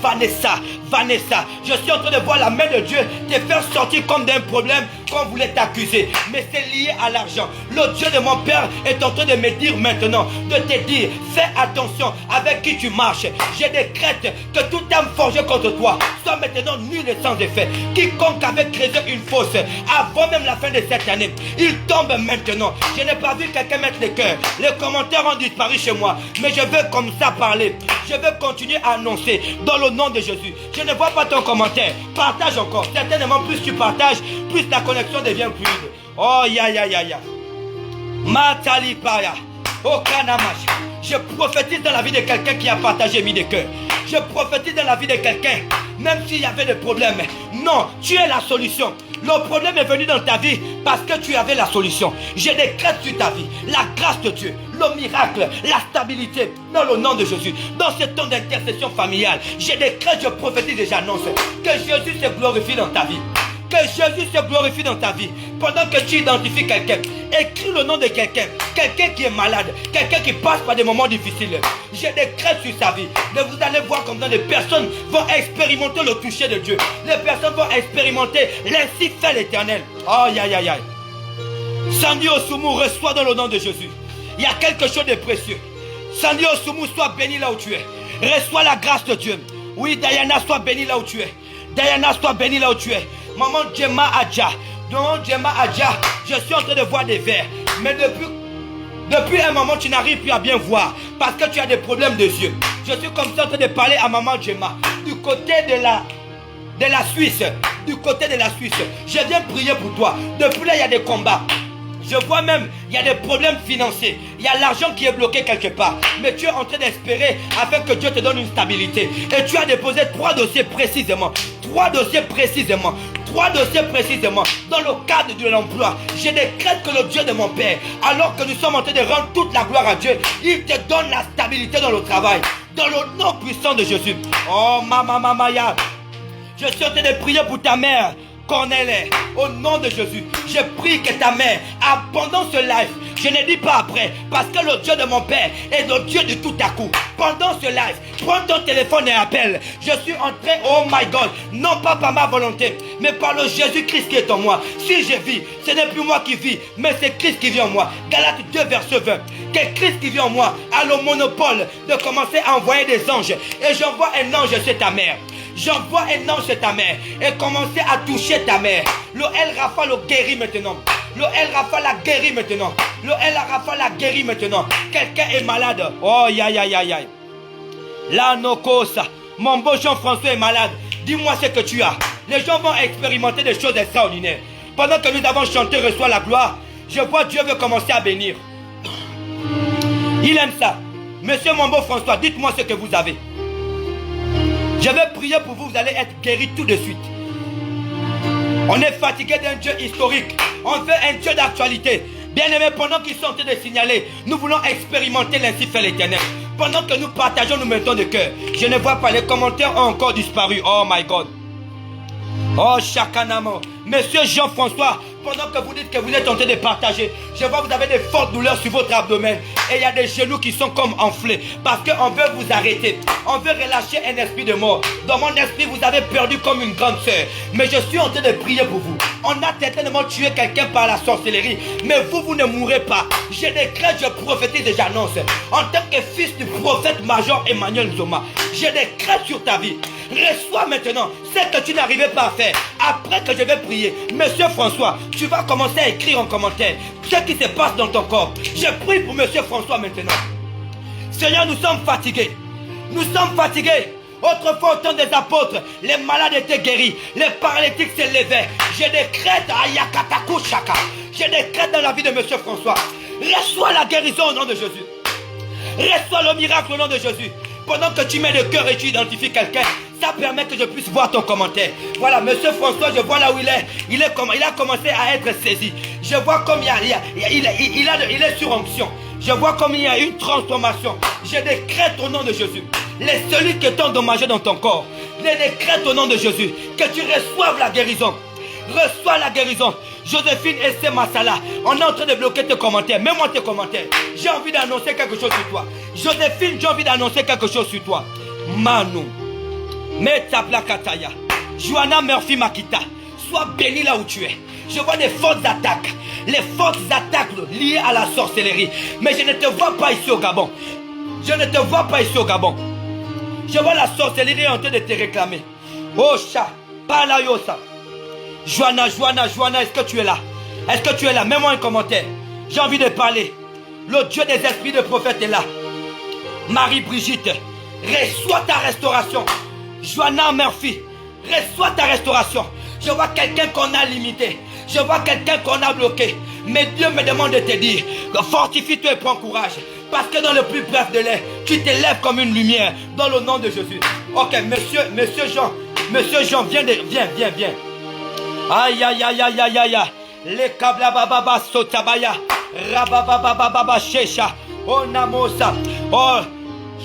Vanessa. Vanessa, je suis en train de voir la main de Dieu te faire sortir comme d'un problème qu'on voulait t'accuser. Mais c'est lié à l'argent. Le Dieu de mon Père est en train de me dire maintenant, de te dire, fais attention avec qui tu marches. Je décrète que tout âme forgé contre toi soit maintenant nul et sans effet. Quiconque avait créé une fausse avant même la fin de cette année, il tombe maintenant. Je n'ai pas vu quelqu'un mettre le cœur. Les commentaires ont disparu chez moi. Mais je veux comme ça parler. Je veux continuer à annoncer dans le nom de Jésus. Je ne vois pas ton commentaire. Partage encore. Certainement, plus tu partages, plus la connexion devient fluide. Oh, ya. Matalipaya. Oh, Kanamash. Je prophétise dans la vie de quelqu'un qui a partagé mis de cœur. Je prophétise dans la vie de quelqu'un, même s'il y avait des problèmes. Non, tu es la solution. Le problème est venu dans ta vie parce que tu avais la solution. Je décrète sur ta vie la grâce de Dieu, le miracle, la stabilité dans le nom de Jésus. Dans ce temps d'intercession familiale, je décrète, je prophétise et j'annonce que Jésus se glorifie dans ta vie. Que Jésus se glorifie dans ta vie. Pendant que tu identifies quelqu'un, écris le nom de quelqu'un. Quelqu'un qui est malade, quelqu'un qui passe par des moments difficiles. Je décrète sur sa vie. Mais vous allez voir comment les personnes vont expérimenter le toucher de Dieu. Les personnes vont expérimenter l'ainsi fait l'Éternel. Oh, aïe. Sandy Osumu, reçois dans le nom de Jésus. Il y a quelque chose de précieux. Sandy Osumu, sois béni là où tu es. Reçois la grâce de Dieu. Oui, Diana, sois béni là où tu es. Diana, sois béni là où tu es. Maman Djema Adja. Maman Djema Adja, je suis en train de voir des verres. Mais depuis un moment, tu n'arrives plus à bien voir. Parce que tu as des problèmes de yeux. Je suis comme ça en train de parler à maman Djema. Du côté de la Suisse. Du côté de la Suisse. Je viens prier pour toi. Depuis là, il y a des combats. Je vois même, il y a des problèmes financiers. Il y a l'argent qui est bloqué quelque part. Mais tu es en train d'espérer afin que Dieu te donne une stabilité. Et tu as déposé 3 dossiers précisément. 3 dossiers précisément. 3 dossiers précisément. Dans le cadre de l'emploi. Je décrète que le Dieu de mon Père, alors que nous sommes en train de rendre toute la gloire à Dieu, il te donne la stabilité dans le travail. Dans le nom puissant de Jésus. Oh, Maya. Je suis en train de prier pour ta mère. Corneille, au nom de Jésus, je prie que ta mère, pendant ce live, je ne dis pas après, parce que le Dieu de mon Père est le Dieu de tout à coup. Pendant ce live, prends ton téléphone et appelle. Je suis en train, oh my God, non pas par ma volonté, mais par le Jésus-Christ qui est en moi. Si je vis, ce n'est plus moi qui vis, mais c'est Christ qui vit en moi. Galates 2, verset 20. Que Christ qui vit en moi a le monopole de commencer à envoyer des anges. Et j'envoie un ange chez ta mère. J'envoie un ange chez ta mère et commencer à toucher ta mère. Le El Rafa le guérit maintenant. Le El Rafa la guérit maintenant. Le El Rafa la guérit maintenant. Quelqu'un est malade. Oh, ya. Là, no cosa. Mon beau Jean-François est malade. Dis-moi ce que tu as. Les gens vont expérimenter des choses extraordinaires. Pendant que nous avons chanté Reçois la gloire, je vois Dieu veut commencer à bénir. Il aime ça. Monsieur mon beau François, dites-moi ce que vous avez. Je vais prier pour vous, vous allez être guéris tout de suite. On est fatigué d'un Dieu historique. On veut un Dieu d'actualité. Bien-aimés, pendant qu'ils sont en train de signaler, nous voulons expérimenter l'ainsi fait l'Éternel. Pendant que nous partageons, nous mettons de cœur. Je ne vois pas, les commentaires ont encore disparu. Oh my God. Oh Chakanamo. Monsieur Jean-François, pendant que vous dites que vous êtes en train de partager, je vois que vous avez des fortes douleurs sur votre abdomen. Et il y a des genoux qui sont comme enflés. Parce qu'on veut vous arrêter. On veut relâcher un esprit de mort. Dans mon esprit, vous avez perdu comme une grande sœur. Mais je suis en train de prier pour vous. On a certainement tué quelqu'un par la sorcellerie. Mais vous ne mourrez pas. Je décrète, je prophétise et j'annonce. En tant que fils du prophète major Emmanuel Zoma, je décrète sur ta vie. Reçois maintenant ce que tu n'arrivais pas à faire. Après que je vais prier, Monsieur François, tu vas commencer à écrire en commentaire ce qui se passe dans ton corps. Je prie pour Monsieur François maintenant. Seigneur, nous sommes fatigués. Nous sommes fatigués. Autrefois, au temps des apôtres, les malades étaient guéris, les paralytiques s'élevaient. Je décrète Ayakataku Shaka. Je décrète dans la vie de Monsieur François. Reçois la guérison au nom de Jésus. Reçois le miracle au nom de Jésus. Pendant que tu mets le cœur et tu identifies quelqu'un, ça permet que je puisse voir ton commentaire. Voilà, Monsieur François, je vois là où il est. Il a commencé à être saisi. Je vois comme il est sur onction. Je vois comme il y a une transformation. Je décrète au nom de Jésus. Les cellules qui t'ont endommagé dans ton corps, les décrète au nom de Jésus. Que tu reçoives la guérison. Reçois la guérison. Joséphine et Massala, on est en train de bloquer tes commentaires. Mets-moi tes commentaires. J'ai envie d'annoncer quelque chose sur toi. Joséphine, j'ai envie d'annoncer quelque chose sur toi. Manu, Metaplakataya, Joanna Murphy Makita, sois béni là où tu es. Je vois des fortes attaques. Les fortes attaques liées à la sorcellerie. Mais je ne te vois pas ici au Gabon. Je ne te vois pas ici au Gabon. Je vois la sorcellerie en train de te réclamer. Oh chat, Palayosa. Joanna, est-ce que tu es là? Est-ce que tu es là? Mets-moi un commentaire. J'ai envie de parler. Le Dieu des esprits de prophète est là. Marie-Brigitte, reçois ta restauration. Joanna Murphy, reçois ta restauration. Je vois quelqu'un qu'on a limité. Je vois quelqu'un qu'on a bloqué. Mais Dieu me demande de te dire, fortifie-toi et prends courage. Parce que dans le plus bref délai, tu t'élèves comme une lumière. Dans le nom de Jésus. Ok, monsieur Jean, viens. Aïe. Les kablababa sotabaya. Rabababa shesha. Oh namosa. Oh,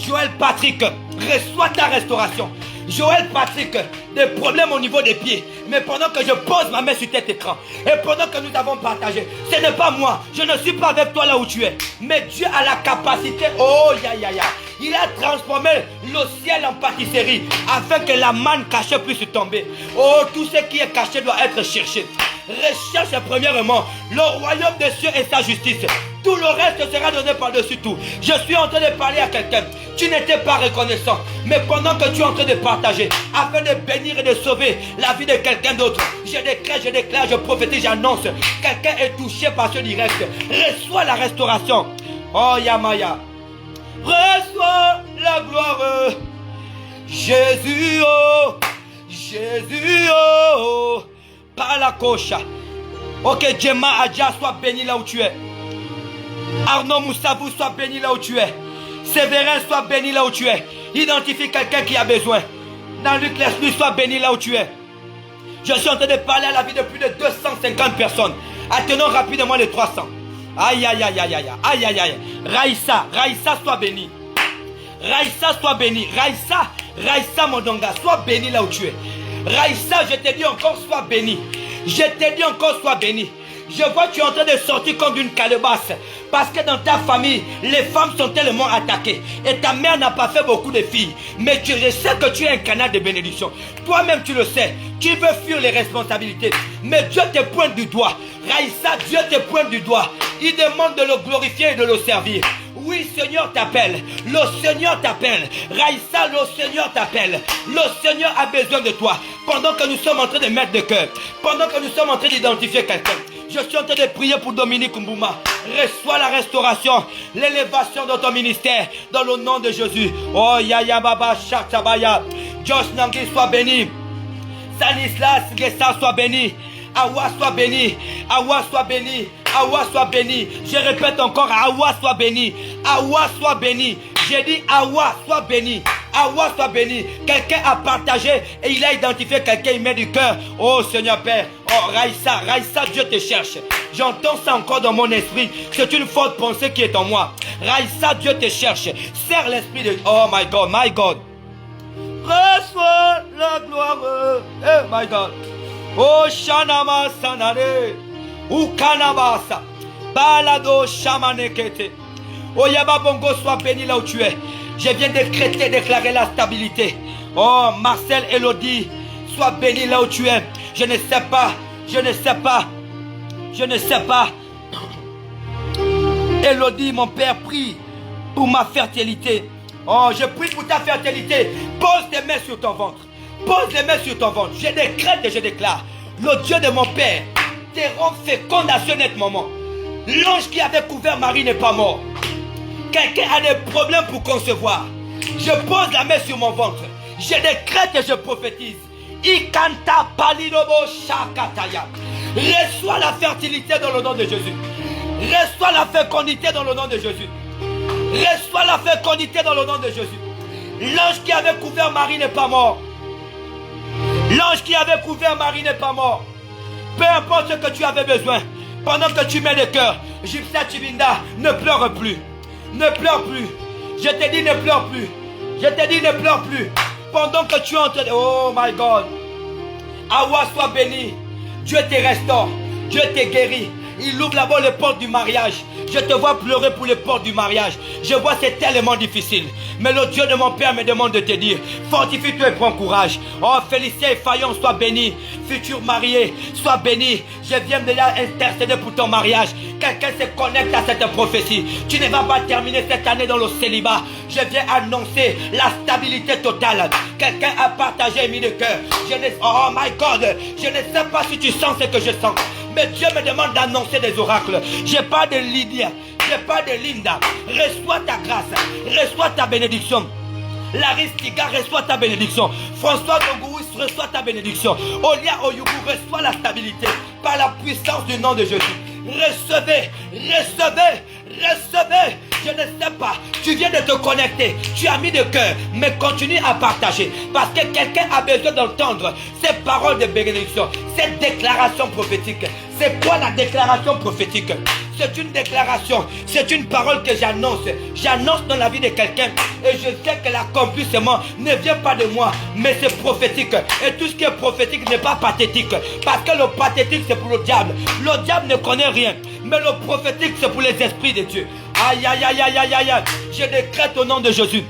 Joël Patrick, reçois ta restauration. Joël Patrick, des problèmes au niveau des pieds. Mais pendant que je pose ma main sur cet écran, et pendant que nous avons partagé, ce n'est pas moi, je ne suis pas avec toi là où tu es. Mais Dieu a la capacité, oh ya. Il a transformé le ciel en pâtisserie afin que la manne cachée puisse tomber. Oh, tout ce qui est caché doit être cherché. Recherche premièrement le royaume des cieux et sa justice. Tout le reste sera donné par-dessus tout. Je suis en train de parler à quelqu'un. Tu n'étais pas reconnaissant. Mais pendant que tu es en train de partager, afin de bénir et de sauver la vie de quelqu'un d'autre, je déclare, je prophétise, j'annonce. Quelqu'un est touché par ce direct. Reçois la restauration. Oh Yamaya. Reçois la gloire. Jésus, oh. Jésus, oh. Par la coche. Ok, Djema Adja, sois béni là où tu es. Arnaud Moussabou, sois béni là où tu es. Séverin, sois béni là où tu es. Identifie quelqu'un qui a besoin. Dans Luc Leslie, sois béni là où tu es. Je suis en train de parler à la vie de plus de 250 personnes. Attenons rapidement les 300. Aïe, aïe, aïe, aïe, aïe, aïe, aïe, aïe. Raïssa, sois béni. Raïssa, sois béni. Raïssa, Mondonga, sois béni là où tu es. Raïssa, je te dis encore, sois béni. Je te dis encore, sois béni. Je vois que tu es en train de sortir comme d'une calebasse. Parce que dans ta famille, les femmes sont tellement attaquées. Et ta mère n'a pas fait beaucoup de filles. Mais je sais que tu es un canal de bénédiction. Toi-même, tu le sais. Tu veux fuir les responsabilités. Mais Dieu te pointe du doigt. Raïssa, Dieu te pointe du doigt. Il demande de le glorifier et de le servir. Oui, Seigneur t'appelle. Le Seigneur t'appelle. Raïssa, le Seigneur t'appelle. Le Seigneur a besoin de toi. Pendant que nous sommes en train de mettre de cœur. Pendant que nous sommes en train d'identifier quelqu'un. Je suis en train de prier pour Dominique Mbouma. Reçois la restauration, l'élévation de ton ministère dans le nom de Jésus. Oh Yaya Baba Chatabaya. Josh Nangui soit béni. Stanislas Gessa soit béni. Awa soit béni. Awa soit béni. Awa soit béni. Je répète encore, Awa soit béni. Awa soit béni. J'ai dit Awa soit béni. Awa soit béni. Quelqu'un a partagé et il a identifié quelqu'un, il met du cœur. Oh Seigneur Père. Oh Raïssa, Dieu te cherche. J'entends ça encore dans mon esprit. C'est une forte pensée qui est en moi. Raïssa, Dieu te cherche. Serre l'esprit de... Oh my God, my God. Reçois la gloire. Oh my God. Oh Shanama Sanane. Ou Kanabasa. Balado Shamanekete. Oh Yababongo, sois béni là où tu es. Je viens déclarer la stabilité. Oh Marcel Elodie, sois béni là où tu es. Je ne sais pas. Elodie, mon père, prie pour ma fertilité. Oh, je prie pour ta fertilité. Pose tes mains sur ton ventre. Pose les mains sur ton ventre. Je décrète et je déclare. Le Dieu de mon père te rend féconde à ce net moment. L'ange qui avait couvert Marie n'est pas mort. Quelqu'un a des problèmes pour concevoir. Je pose la main sur mon ventre. Je décrète et je prophétise. Ikanta palidobo shakataya. Reçois la fertilité dans le nom de Jésus. Reçois la fécondité dans le nom de Jésus. Reçois la fécondité dans le nom de Jésus. L'ange qui avait couvert Marie n'est pas mort. L'ange qui avait couvert Marie n'est pas mort. Peu importe ce que tu avais besoin. Pendant que tu mets le cœur, Gypsia Chibinda, ne pleure plus. Ne pleure plus. Je te dis ne pleure plus. Je te dis ne pleure plus. Pendant que tu es en train de... Oh my God. Awa soit béni. Dieu te restaure. Dieu te guérit. Il ouvre d'abord les portes du mariage. Je te vois pleurer pour les portes du mariage. Je vois c'est tellement difficile. Mais le Dieu de mon père me demande de te dire, fortifie-toi et prends courage. Oh Félicien et Fayon, sois béni. Futur marié, sois béni. Je viens déjà intercéder pour ton mariage. Quelqu'un se connecte à cette prophétie. Tu ne vas pas terminer cette année dans le célibat. Je viens annoncer la stabilité totale. Quelqu'un a partagé et mis de cœur. Oh my God. Je ne sais pas si tu sens ce que je sens. Mais Dieu me demande d'annoncer des oracles. J'ai pas de Lydia, j'ai pas de Linda. Reçois ta grâce, reçois ta bénédiction. Laristika, reçois ta bénédiction. François Dongouis, reçois ta bénédiction. Olia Oyubu, reçois la stabilité par la puissance du nom de Jésus. Recevez, recevez, recevez. Je ne sais pas, tu viens de te connecter, tu as mis de cœur, mais continue à partager. Parce que quelqu'un a besoin d'entendre ces paroles de bénédiction, cette déclaration prophétique. C'est quoi la déclaration prophétique? C'est une déclaration, c'est une parole que j'annonce. J'annonce dans la vie de quelqu'un et je sais que l'accomplissement ne vient pas de moi, mais c'est prophétique. Et tout ce qui est prophétique n'est pas pathétique. Parce que le pathétique c'est pour le diable. Le diable ne connaît rien. Mais le prophétique c'est pour les esprits de Dieu. Aïe, aïe, aïe, aïe, aïe, aïe. Je décrète au nom de Jésus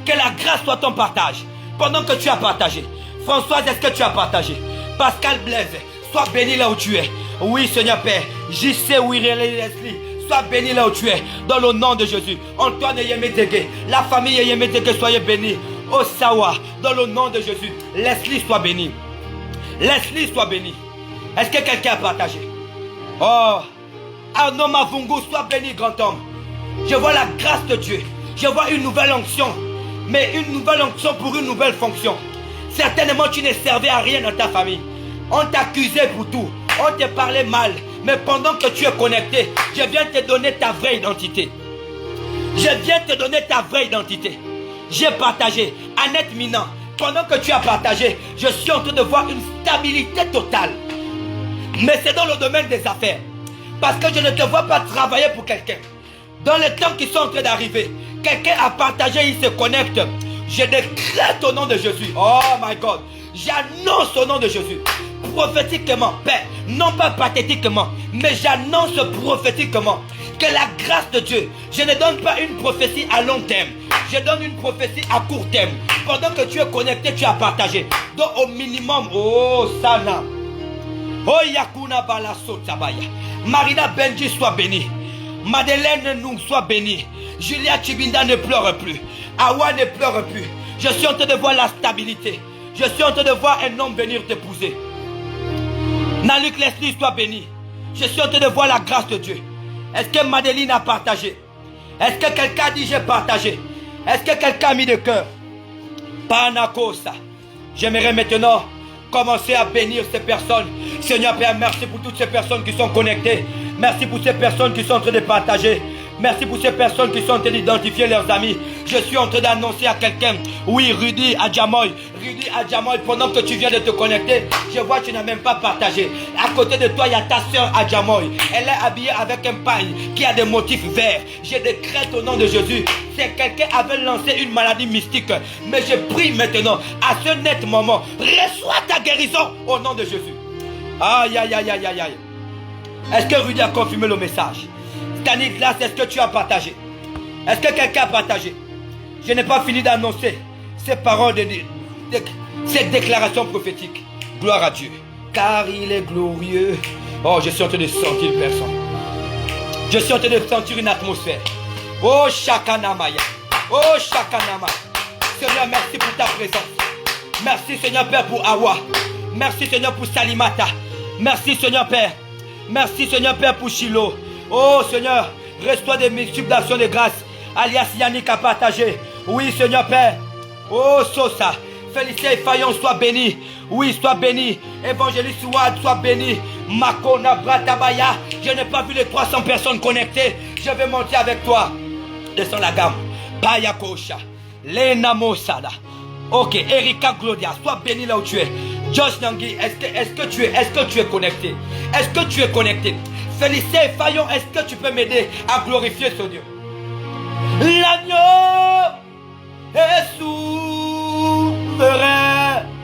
que la grâce soit ton partage. Pendant que tu as partagé. Françoise, est-ce que tu as partagé? Pascal Blaise, sois béni là où tu es. Oui, Seigneur Père, j'y sais où il est Leslie. Sois béni là où tu es, dans le nom de Jésus. Antoine Yemedege, la famille Yemedege, soyez bénis. Osawa, dans le nom de Jésus. Leslie, sois béni. Leslie, sois béni. Est-ce que quelqu'un a partagé? Oh, Arnaud Mavungu, sois béni, grand homme. Je vois la grâce de Dieu. Je vois une nouvelle onction. Mais une nouvelle onction pour une nouvelle fonction. Certainement, tu n'es servi à rien dans ta famille. On t'accusait pour tout. On te parlait mal. Mais pendant que tu es connecté, je viens te donner ta vraie identité. Je viens te donner ta vraie identité. J'ai partagé. Annette Minan, pendant que tu as partagé, je suis en train de voir une stabilité totale. Mais c'est dans le domaine des affaires. Parce que je ne te vois pas travailler pour quelqu'un. Dans les temps qui sont en train d'arriver, quelqu'un a partagé, il se connecte. Je décrète au nom de Jésus. Oh my God. J'annonce au nom de Jésus. Prophétiquement, Père, non pas pathétiquement, mais j'annonce prophétiquement que la grâce de Dieu, je ne donne pas une prophétie à long terme, je donne une prophétie à court terme. Pendant que tu es connecté, tu as partagé. Donc au minimum, oh Sana, oh Yakuna Balaso Tabaya, Marina Benji soit bénie, Madeleine nous soit bénie, Julia Chibinda ne pleure plus, Awa ne pleure plus. Je suis en train de voir la stabilité. Je suis en train de voir un homme venir t'épouser. Naluk Leslie soit béni. Je suis en train de voir la grâce de Dieu. Est-ce que Madeleine a partagé? Est-ce que quelqu'un a dit j'ai partagé? Est-ce que quelqu'un a mis de cœur? Panakosa. J'aimerais maintenant commencer à bénir ces personnes. Seigneur Père, merci pour toutes ces personnes qui sont connectées. Merci pour ces personnes qui sont en train de partager. Merci pour ces personnes qui sont en train d'identifier leurs amis. Je suis en train d'annoncer à quelqu'un. Oui, Rudy Adjamoy. Rudy Adjamoy, pendant que tu viens de te connecter, je vois que tu n'as même pas partagé. À côté de toi, il y a ta soeur Adjamoy. Elle est habillée avec un pagne qui a des motifs verts. Je décrète au nom de Jésus. C'est quelqu'un avait lancé une maladie mystique. Mais je prie maintenant, à ce net moment, reçois ta guérison au nom de Jésus. Aïe, aïe, aïe, aïe, aïe, aïe. Est-ce que Rudy a confirmé le message? Stanislas, est-ce que tu as partagé? Est-ce que quelqu'un a partagé? Je n'ai pas fini d'annoncer ces paroles, ces déclarations prophétiques. Gloire à Dieu. Car il est glorieux. Oh, je suis en train de sentir une personne. Je suis en train de sentir une atmosphère. Oh, Shakanamaya. Oh, Shakanama. Seigneur, merci pour ta présence. Merci, Seigneur Père, pour Awa. Merci, Seigneur, pour Salimata. Merci, Seigneur Père. Merci, Seigneur Père, pour Shiloh. Oh Seigneur, reste-toi des multiples d'actions de grâce. Alias Yannick a partagé. Oui Seigneur Père. Oh Sosa. Félicien Fayon, sois béni. Oui, sois béni. Évangéliste Ouad, sois béni. Makona Bratabaya. Je n'ai pas vu les 300 personnes connectées. Je vais monter avec toi. Descends la gamme. Payakosha. Lena Mosada. Ok, Erika Glodia, sois béni là où tu es. Josh Nangui, est-ce que tu es connecté? Est-ce que tu es connecté? Félicien Fayon, est-ce que tu peux m'aider à glorifier ce Dieu? L'agneau est souverain.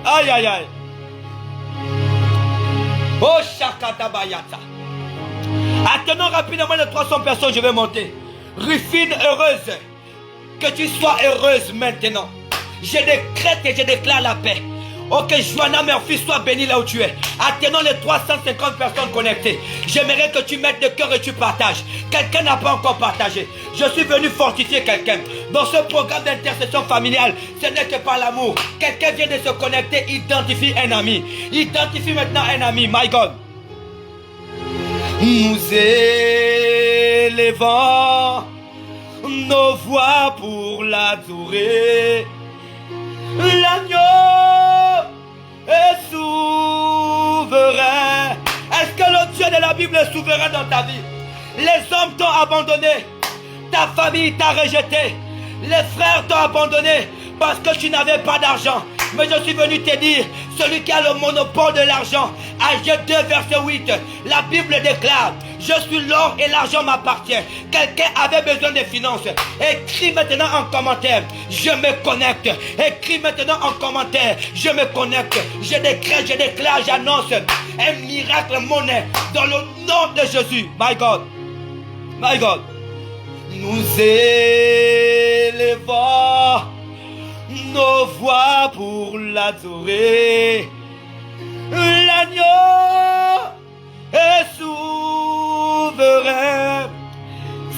Aïe, aïe, aïe. Oh, Shakatabayata. Attendons rapidement les 300 personnes, je vais monter. Rufine, heureuse. Que tu sois heureuse maintenant. Je décrète et je déclare la paix. Ok, Joanna Murphy, sois béni là où tu es. Attendons les 350 personnes connectées. J'aimerais que tu mettes de cœur et tu partages. Quelqu'un n'a pas encore partagé. Je suis venu fortifier quelqu'un. Dans ce programme d'intercession familiale, ce n'est que par l'amour. Quelqu'un vient de se connecter, identifie un ami. Identifie maintenant un ami, my God. Nous élevons nos voix pour l'adorer. L'agneau est souverain. Est-ce que le Dieu de la Bible est souverain dans ta vie? Les hommes t'ont abandonné. Ta famille t'a rejeté. Les frères t'ont abandonné parce que tu n'avais pas d'argent. Mais je suis venu te dire, celui qui a le monopole de l'argent, Agé 2 verset 8, la Bible déclare, je suis l'or et l'argent m'appartient. Quelqu'un avait besoin de finances. Écris maintenant en commentaire, je me connecte. Écris maintenant en commentaire, je me connecte. Je décrète, je déclare, j'annonce un miracle monnaie dans le nom de Jésus. My God, my God. Nous élevons nos voix pour l'adorer. L'agneau est souverain.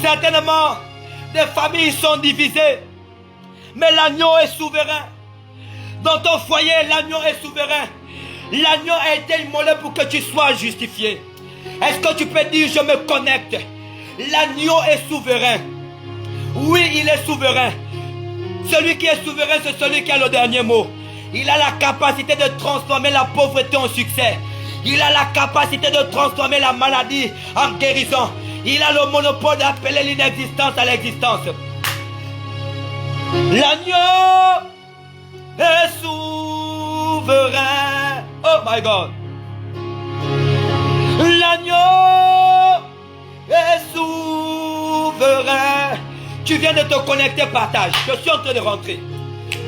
Certainement, des familles sont divisées, mais l'agneau est souverain. Dans ton foyer, l'agneau est souverain. L'agneau a été immolé pour que tu sois justifié. Est-ce que tu peux dire, je me connecte? L'agneau est souverain. Oui, il est souverain. Celui qui est souverain, c'est celui qui a le dernier mot. Il a la capacité de transformer la pauvreté en succès. Il a la capacité de transformer la maladie en guérison. Il a le monopole d'appeler l'inexistence à l'existence. L'agneau est souverain. Oh my God. L'agneau est souverain. Tu viens de te connecter, partage. Je suis en train de rentrer.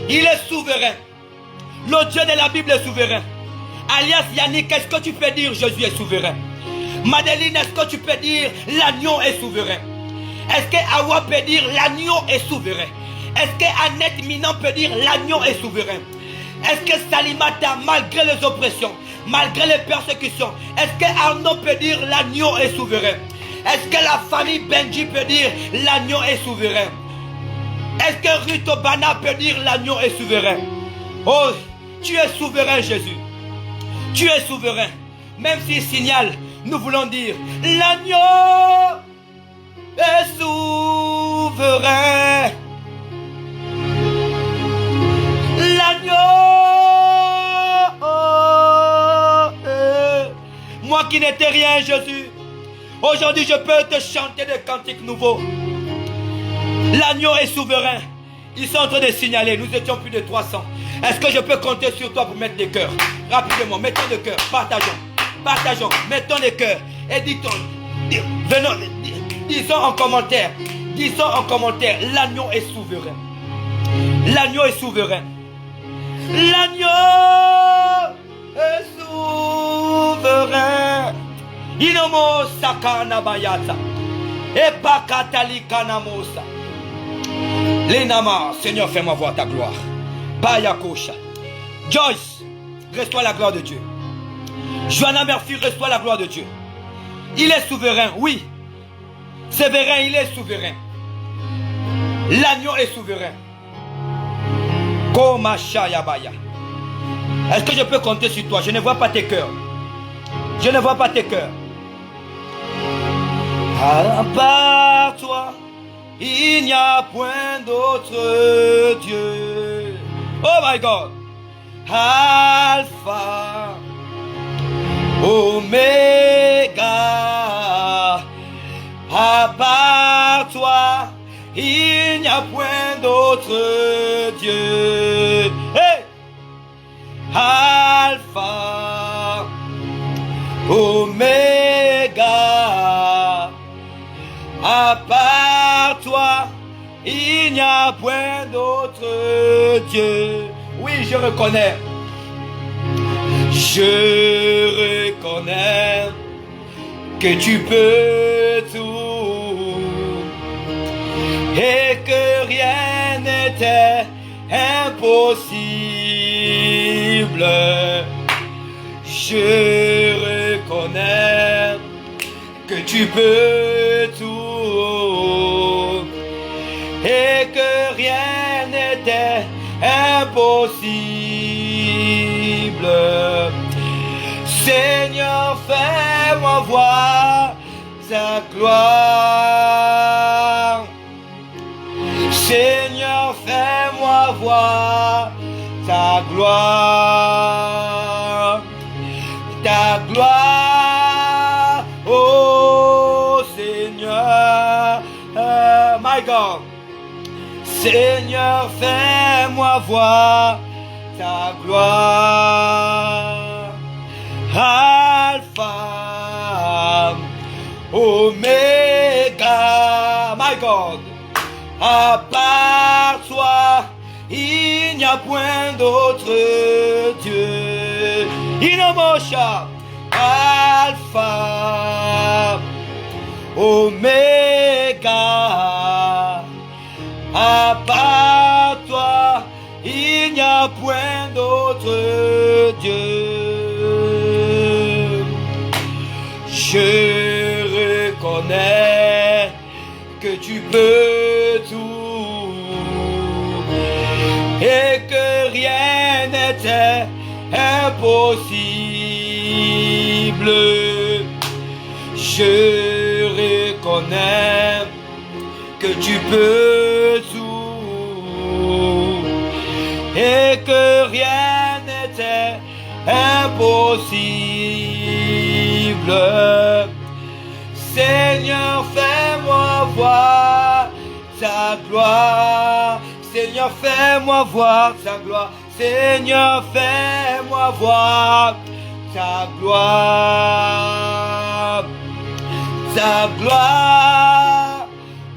Il est souverain. Le Dieu de la Bible est souverain. Alias Yannick, est-ce que tu peux dire Jésus est souverain? Madeleine, est-ce que tu peux dire l'agneau est souverain? Est-ce que Awa peut dire l'agneau est souverain? Est-ce que Annette Minan peut dire l'agneau est souverain? Est-ce que Salimata, malgré les oppressions, malgré les persécutions, est-ce que Arnaud peut dire l'agneau est souverain? Est-ce que la famille Benji peut dire l'agneau est souverain? Est-ce que Ruth Obana peut dire l'agneau est souverain? Oh, tu es souverain, Jésus. Tu es souverain. Même s'il signale, nous voulons dire l'agneau est souverain. L'agneau. Moi qui n'étais rien, Jésus. Aujourd'hui, je peux te chanter des cantiques nouveaux. L'agneau est souverain. Ils sont en train de signaler. Nous étions plus de 300. Est-ce que je peux compter sur toi pour mettre des cœurs? Rapidement, mettons des cœurs. Partageons. Partageons. Mettons des cœurs. Et venons, disons en commentaire. Disons en commentaire. L'agneau est souverain. L'agneau est souverain. L'agneau est souverain. Inomo sakana bayata. Epakatali kanamosa. Lenama, Seigneur, fais-moi voir ta gloire. Bayakosha. Joyce, reçois la gloire de Dieu. Joanna Murphy, reçois la gloire de Dieu. Il est souverain, oui. Séverin, il est souverain. L'agneau est souverain. Komashayabaya. Est-ce que je peux compter sur toi? Je ne vois pas tes cœurs. Je ne vois pas tes cœurs. À part toi, il n'y a point d'autre Dieu. Oh my God. Alpha, Oméga. À part toi, il n'y a point d'autre Dieu. Hey! Alpha, Oméga. À part toi, il n'y a point d'autre Dieu. Oui, je reconnais. Je reconnais que tu peux tout et que rien n'était impossible. Je reconnais que tu peux tout et que rien n'était impossible. Seigneur, fais-moi voir ta gloire. Seigneur, fais-moi voir ta gloire. Ta gloire, oh Seigneur, my God. Seigneur, fais-moi voir ta gloire. Alpha, Oméga, my God. À part toi, il n'y a point d'autre Dieu. Inomosha, Alpha, Oméga. À part toi, il n'y a point d'autre Dieu. que tu peux tout et que rien n'était impossible. Je reconnais que tu peux tout et que rien n'était impossible. Seigneur, fais-moi voir ta gloire. Seigneur, fais-moi voir ta gloire. Seigneur, fais-moi voir ta gloire. Ta gloire,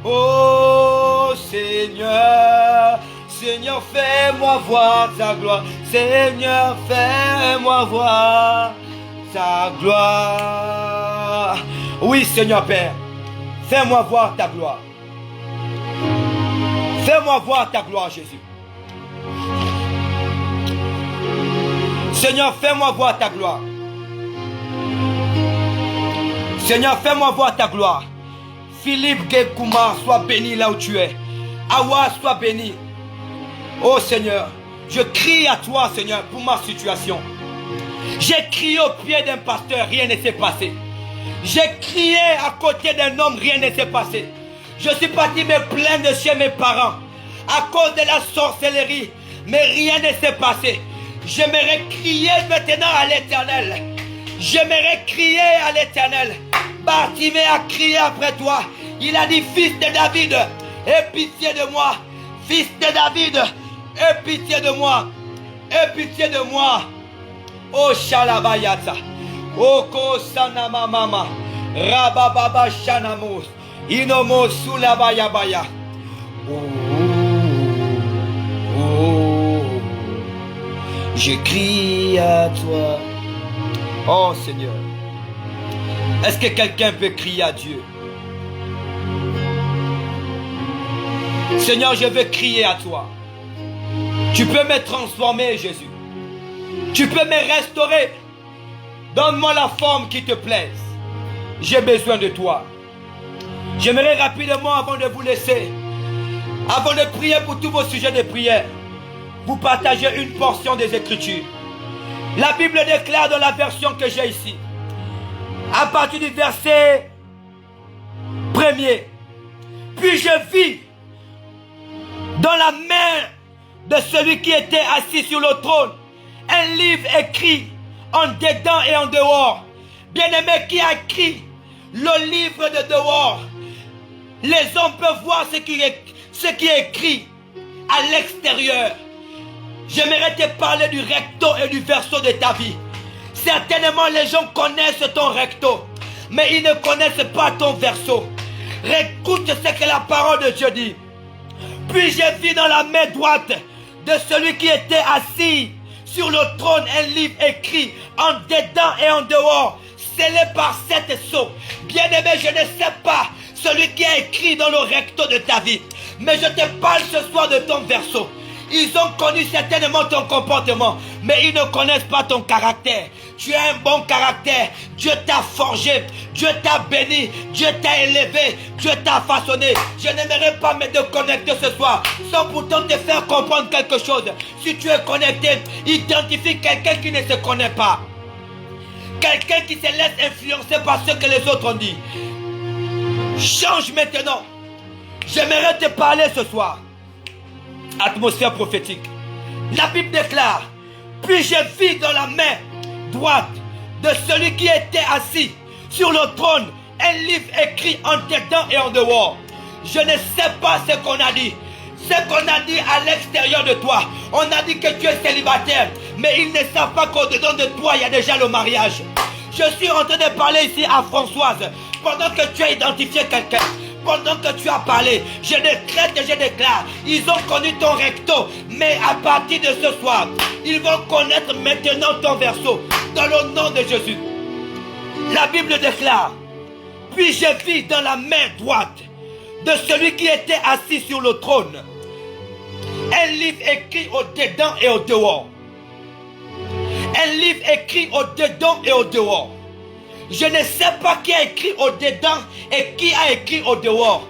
oh Seigneur. Seigneur, fais-moi voir ta gloire. Seigneur, fais-moi voir ta gloire. Oui, Seigneur Père, fais-moi voir ta gloire. Fais-moi voir ta gloire, Jésus. Seigneur, fais-moi voir ta gloire. Seigneur, fais-moi voir ta gloire. Philippe Gekouma, sois béni là où tu es. Awa, sois béni. Oh Seigneur, je crie à toi, Seigneur, pour ma situation. J'ai crié au pied d'un pasteur, rien ne s'est passé. J'ai crié à côté d'un homme, rien ne s'est passé. Je suis parti me plaindre chez mes parents à cause de la sorcellerie, mais rien ne s'est passé. J'aimerais crier maintenant à l'Éternel. J'aimerais crier à l'Éternel. Bartimée a crié après toi. Il a dit, fils de David, aie pitié de moi. Fils de David, aie pitié de moi. Aie pitié de moi. Oh Shalabayata. Oh Kosanama Mama. Rabababa Shanamos. Inomo Sulabayabaya. Oh, je crie à toi. Oh Seigneur. Est-ce que quelqu'un peut crier à Dieu? Seigneur, je veux crier à toi. Tu peux me transformer, Jésus. Tu peux me restaurer. Donne-moi la forme qui te plaise. J'ai besoin de toi. J'aimerais rapidement, avant de vous laisser, avant de prier pour tous vos sujets de prière, vous partager une portion des Écritures. La Bible déclare dans la version que j'ai ici, à partir du verset 1er, puis je vis dans la main de celui qui était assis sur le trône un livre écrit en dedans et en dehors. Bien-aimé, qui a écrit le livre de dehors? Les hommes peuvent voir ce qui est écrit à l'extérieur. J'aimerais te parler du recto et du verso de ta vie. Certainement les gens connaissent ton recto, mais ils ne connaissent pas ton verso. Écoute ce que la parole de Dieu dit. Puis j'ai vu dans la main droite de celui qui était assis sur le trône un livre écrit en dedans et en dehors, scellé par 7 sceaux. Bien-aimé, je ne sais pas celui qui a écrit dans le recto de ta vie, mais je te parle ce soir de ton verso. Ils ont connu certainement ton comportement, mais ils ne connaissent pas ton caractère. Tu as un bon caractère. Dieu t'a forgé, Dieu t'a béni, Dieu t'a élevé, Dieu t'a façonné. Je n'aimerais pas me déconnecter ce soir sans pourtant te faire comprendre quelque chose. Si tu es connecté, identifie quelqu'un qui ne se connaît pas. Quelqu'un qui se laisse influencer par ce que les autres ont dit. Change maintenant. J'aimerais te parler ce soir. Atmosphère prophétique. La Bible déclare, puis je vis dans la main droite de celui qui était assis sur le trône un livre écrit en dedans et en dehors. Je ne sais pas ce qu'on a dit. Ce qu'on a dit à l'extérieur de toi. On a dit que tu es célibataire, mais ils ne savent pas qu'au-dedans de toi il y a déjà le mariage. Je suis en train de parler ici à Françoise. Pendant que tu as identifié quelqu'un, pendant que tu as parlé, je décrète et je déclare, ils ont connu ton recto, mais à partir de ce soir, ils vont connaître maintenant ton verso, dans le nom de Jésus. La Bible déclare, puis je vis dans la main droite de celui qui était assis sur le trône un livre écrit au dedans et au dehors. Un livre écrit au dedans et au dehors. Je ne sais pas qui a écrit au dedans et qui a écrit au dehors.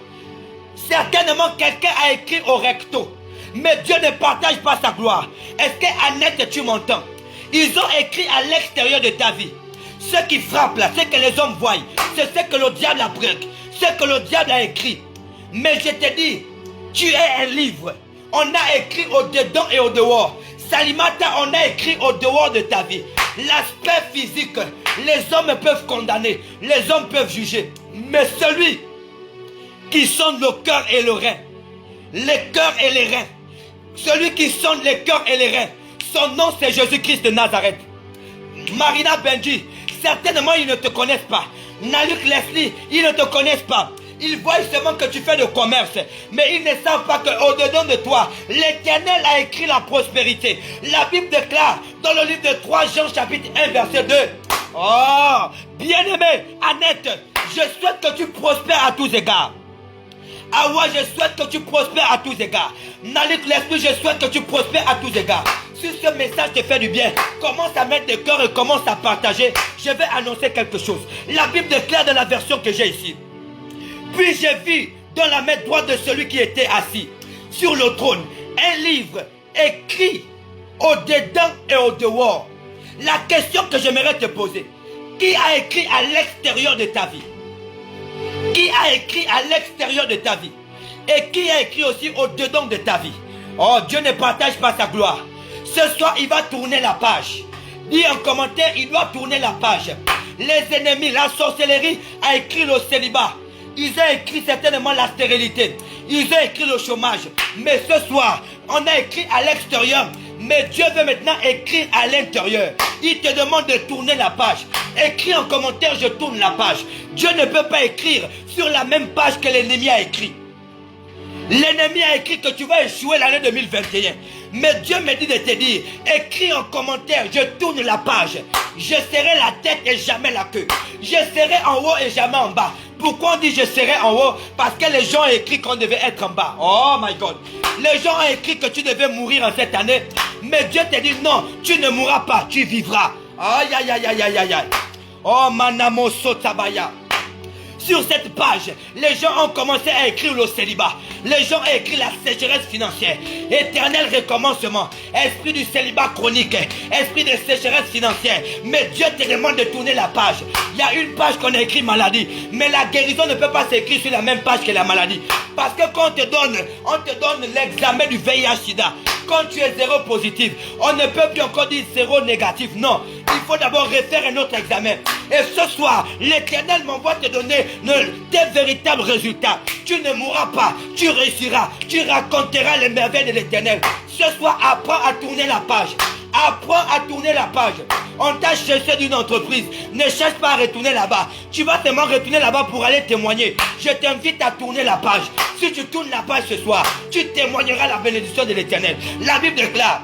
Certainement, quelqu'un a écrit au recto. Mais Dieu ne partage pas sa gloire. Est-ce que Annette, tu m'entends? Ils ont écrit à l'extérieur de ta vie. Ce qui frappe là, ce que les hommes voient, c'est ce que le diable a break, ce que le diable a écrit. Mais je te dis, tu es un livre. On a écrit au dedans et au dehors. Salimata, on a écrit au dehors de ta vie. L'aspect physique, les hommes peuvent condamner, les hommes peuvent juger. Mais celui qui sonde le cœur et le rein, les cœurs et les reins, celui qui sonde les cœurs et les reins, son nom c'est Jésus-Christ de Nazareth. Marina Benji, certainement ils ne te connaissent pas. Naluk Leslie, ils ne te connaissent pas. Ils voient seulement que tu fais le commerce, mais ils ne savent pas qu'au-dedans de toi, l'Éternel a écrit la prospérité. La Bible déclare dans le livre de 3 Jean chapitre 1 verset 2. Oh, bien-aimé, Annette, je souhaite que tu prospères à tous égards. Awa, je souhaite que tu prospères à tous égards. Nalik l'esprit, je souhaite que tu prospères à tous égards. Si ce message te fait du bien, commence à mettre des cœurs et commence à partager. Je vais annoncer quelque chose. La Bible déclare dans la version que j'ai ici. Puis j'ai vu dans la main droite de celui qui était assis sur le trône un livre écrit au dedans et au dehors. La question que j'aimerais te poser, qui a écrit à l'extérieur de ta vie? Qui a écrit à l'extérieur de ta vie? Et qui a écrit aussi au dedans de ta vie? Oh, Dieu ne partage pas sa gloire. Ce soir, il va tourner la page. Dis en commentaire, il doit tourner la page. Les ennemis, la sorcellerie a écrit le célibat. Ils ont écrit certainement la stérilité. Ils ont écrit le chômage. Mais ce soir, on a écrit à l'extérieur. Mais Dieu veut maintenant écrire à l'intérieur. Il te demande de tourner la page. Écris en commentaire, je tourne la page. Dieu ne peut pas écrire sur la même page que l'ennemi a écrit. L'ennemi a écrit que tu vas échouer l'année 2021. Mais Dieu me dit de te dire, écris en commentaire, je tourne la page. Je serai la tête et jamais la queue. Je serai en haut et jamais en bas. Pourquoi on dit je serai en haut? Parce que les gens ont écrit qu'on devait être en bas. Oh my God. Les gens ont écrit que tu devais mourir en cette année. Mais Dieu te dit non, tu ne mourras pas, tu vivras. Aïe aïe aïe aïe aïe aïe aïe. Oh manamo sotabaya. Sur cette page, les gens ont commencé à écrire le célibat. Les gens ont écrit la sécheresse financière. Éternel recommencement. Esprit du célibat chronique. Esprit de sécheresse financière. Mais Dieu te demande de tourner la page. Il y a une page qu'on a écrit maladie. Mais la guérison ne peut pas s'écrire sur la même page que la maladie. Parce que quand on te donne l'examen du VIH-Sida. Quand tu es zéro positif, on ne peut plus encore dire zéro négatif. Non, il faut d'abord refaire un autre examen. Et ce soir, l'Éternel m'envoie te donner tes véritables résultats. Tu ne mourras pas, tu réussiras, tu raconteras les merveilles de l'Éternel. Ce soir, apprends à tourner la page. Apprends à tourner la page. On t'a cherché d'une entreprise. Ne cherche pas à retourner là-bas. Tu vas seulement retourner là-bas pour aller témoigner. Je t'invite à tourner la page. Si tu tournes la page ce soir, tu témoigneras la bénédiction de l'Éternel. La Bible déclare.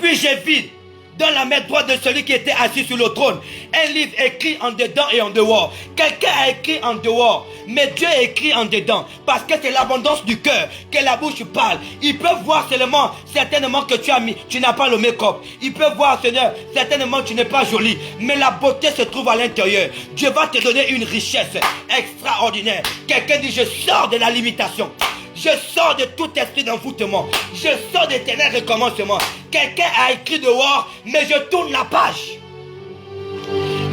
Puis j'ai vu dans la main droite de celui qui était assis sur le trône un livre écrit en dedans et en dehors. Quelqu'un a écrit en dehors, mais Dieu a écrit en dedans. Parce que c'est l'abondance du cœur que la bouche parle. Ils peuvent voir seulement, certainement que tu n'as pas le make-up. Ils peuvent voir, Seigneur, certainement tu n'es pas jolie. Mais la beauté se trouve à l'intérieur. Dieu va te donner une richesse extraordinaire. Quelqu'un dit, je sors de la limitation. Je sors de tout esprit d'envoûtement. Je sors d'éternel recommencement. Quelqu'un a écrit dehors, mais je tourne la page.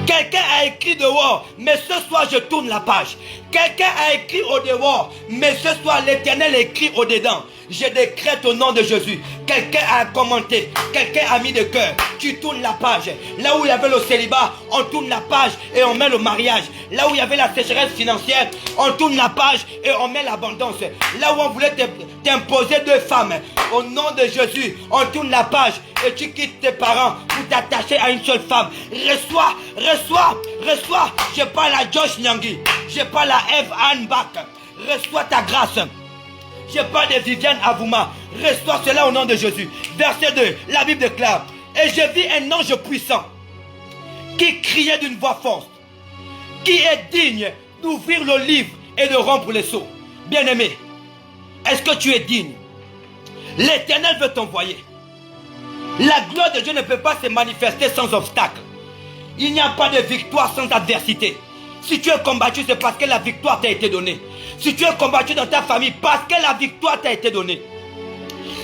Quelqu'un a écrit dehors, mais ce soir je tourne la page. Quelqu'un a écrit au dehors, mais ce soir l'Éternel écrit au dedans. Je décrète au nom de Jésus. Quelqu'un a commenté, quelqu'un a mis de cœur. Tu tournes la page. Là où il y avait le célibat, on tourne la page et on met le mariage. Là où il y avait la sécheresse financière, on tourne la page et on met l'abondance. Là où on voulait t'imposer 2 femmes, au nom de Jésus, on tourne la page et tu quittes tes parents pour t'attacher à une seule femme. Reçois, reçois, reçois. Je parle à Josh Nyangui. Je parle à Eve Anne Bach. Reçois ta grâce. Je parle de Viviane Avouma. Reçois cela au nom de Jésus. Verset 2, la Bible déclare. Et je vis un ange puissant qui criait d'une voix forte, qui est digne d'ouvrir le livre et de rompre les sceaux. Bien-aimé, est-ce que tu es digne? L'Éternel veut t'envoyer. La gloire de Dieu ne peut pas se manifester sans obstacle. Il n'y a pas de victoire sans adversité. Si tu es combattu, c'est parce que la victoire t'a été donnée. Si tu es combattu dans ta famille parce que la victoire t'a été donnée.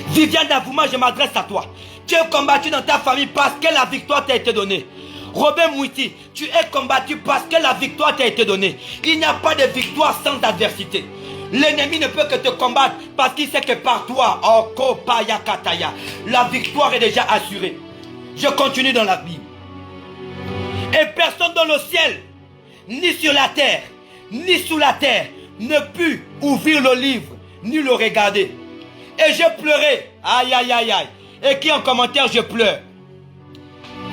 Viviane Davouma, je m'adresse à toi. Tu es combattu dans ta famille parce que la victoire t'a été donnée. Robin Mouiti, tu es combattu parce que la victoire t'a été donnée. Il n'y a pas de victoire sans adversité. L'ennemi ne peut que te combattre parce qu'il sait que par toi, la victoire est déjà assurée. Je continue dans la Bible. Et personne dans le ciel, ni sur la terre, ni sous la terre, ne put ouvrir le livre, ni le regarder. Et je pleurais. Aïe, aïe, aïe, aïe. Écrit en commentaire, je pleure.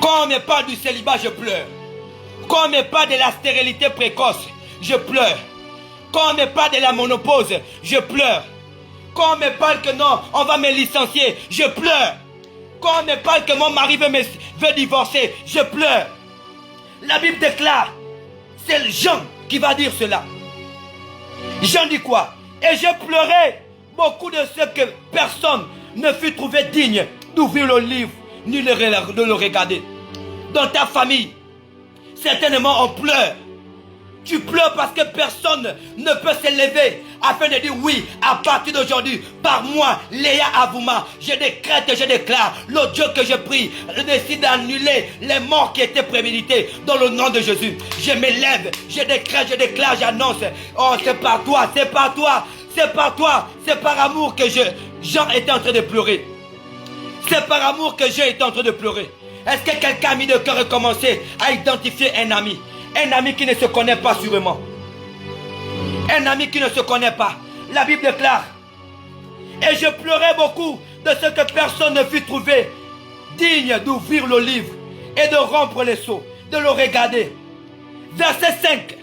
Quand on me parle du célibat, je pleure. Quand on me parle de la stérilité précoce, je pleure. Quand on me parle de la monopause, je pleure. Quand on me parle que non, on va me licencier, je pleure. Quand on me parle que mon mari veut divorcer, je pleure. La Bible déclare, c'est Jean qui va dire cela. Jean dit quoi? Et je pleurais beaucoup de ce que personne ne fut trouvé digne d'ouvrir le livre ni de le regarder. Dans ta famille, certainement on pleure. Tu pleures parce que personne ne peut s'élever afin de dire oui, à partir d'aujourd'hui, par moi, Léa Avouma, je décrète et je déclare, le Dieu que je prie, je décide d'annuler les morts qui étaient prémédités dans le nom de Jésus. Je m'élève, je décrète, je déclare, j'annonce. Oh, c'est par toi, c'est par toi, c'est par toi, c'est par amour que Jean était en train de pleurer. C'est par amour que Jean était en train de pleurer. Est-ce que quelqu'un a mis de cœur et commencé à identifier un ami? Un ami qui ne se connaît pas sûrement. Un ami qui ne se connaît pas. La Bible déclare. Et je pleurais beaucoup de ce que personne ne fut trouvé digne d'ouvrir le livre et de rompre les sceaux, de le regarder. Verset 5.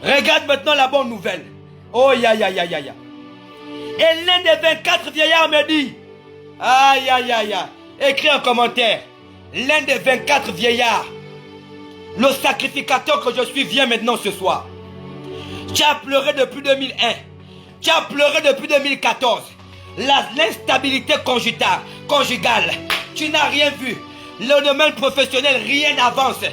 Regarde maintenant la bonne nouvelle. Oh, ya, ya, ya, ya, ya. Et l'un des 24 vieillards me dit, aïe, aïe, aïe, aïe. Écris en commentaire. L'un des 24 vieillards, le sacrificateur que je suis, vient maintenant ce soir. Tu as pleuré depuis 2001. Tu as pleuré depuis 2014. L'instabilité conjugale. Tu n'as rien vu. Le domaine professionnel, rien n'avance.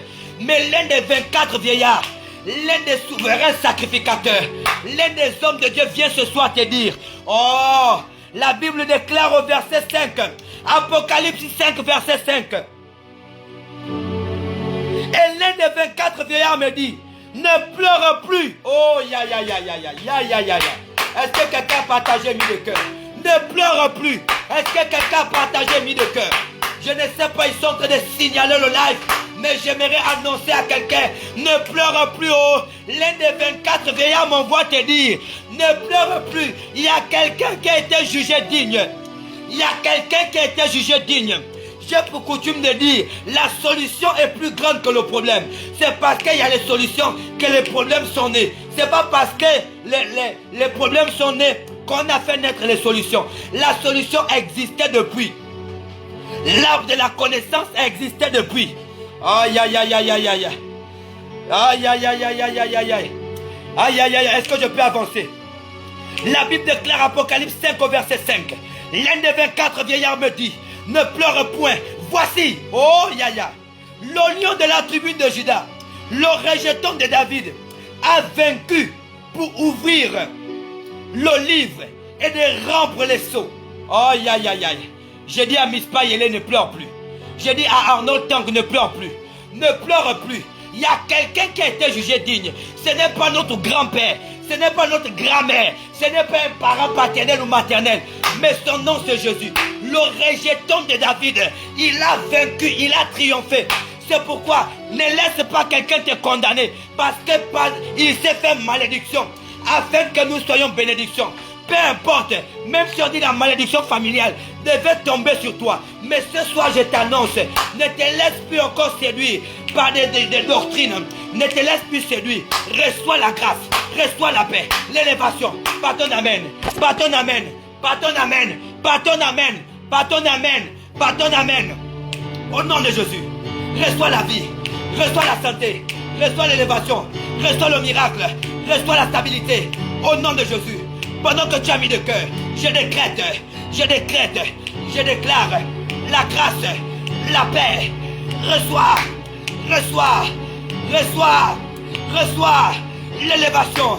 Mais l'un des 24 vieillards, l'un des souverains sacrificateurs, l'un des hommes de Dieu vient ce soir te dire, oh, la Bible déclare au verset 5, Apocalypse 5, verset 5. Et l'un des 24 vieillards me dit, ne pleure plus. Oh, ya, ya, ya, ya, ya, ya, ya, ya, ya. Est-ce que quelqu'un a partagé mis de cœur? Ne pleure plus. Est-ce que quelqu'un a partagé mis de cœur? Je ne sais pas, ils sont en train de signaler le live. Mais j'aimerais annoncer à quelqu'un, ne pleure plus. Oh, l'un des 24 vieillards m'envoie te dire, ne pleure plus. Il y a quelqu'un qui a été jugé digne. Il y a quelqu'un qui a été jugé digne. J'ai pour coutume de dire, la solution est plus grande que le problème. C'est parce qu'il y a les solutions que les problèmes sont nés. C'est pas parce que les problèmes sont nés qu'on a fait naître les solutions. La solution existait depuis. L'arbre de la connaissance existait depuis. Aïe, aïe, aïe, aïe, aïe, aïe. Aïe, aïe, aïe, aïe, aïe, aïe, aïe. Aïe, aïe, aïe, est-ce que je peux avancer? La Bible déclare Apocalypse 5 au verset 5. L'un des 24 vieillards me dit, ne pleure point. Voici, oh, ya, ya, le lion de la tribu de Juda, le rejeton de David, a vaincu pour ouvrir le livre et de rompre les sceaux. Oh, ya, ya, ya. J'ai dit à Mispa Yélé, ne pleure plus. J'ai dit à Arnaud Tank, ne pleure plus. Ne pleure plus. Il y a quelqu'un qui a été jugé digne. Ce n'est pas notre grand-père. Ce n'est pas notre grand-mère. Ce n'est pas un parent paternel ou maternel. Mais son nom c'est Jésus. Le rejeton de David. Il a vaincu. Il a triomphé. C'est pourquoi ne laisse pas quelqu'un te condamner. Parce qu'il s'est fait malédiction. Afin que nous soyons bénédiction. Peu importe, même si on dit la malédiction familiale devait tomber sur toi. Mais ce soir, je t'annonce, ne te laisse plus encore séduire par des doctrines. Ne te laisse plus séduire. Reçois la grâce, reçois la paix, l'élévation. Par ton amen, par ton amen, par ton amen, par ton amen, par ton amen, par ton amen. Au nom de Jésus, reçois la vie, reçois la santé, reçois l'élévation, reçois le miracle, reçois la stabilité. Au nom de Jésus. Pendant que tu as mis de cœur, je décrète, je déclare la grâce, la paix. Reçois, reçois, reçois, reçois l'élévation,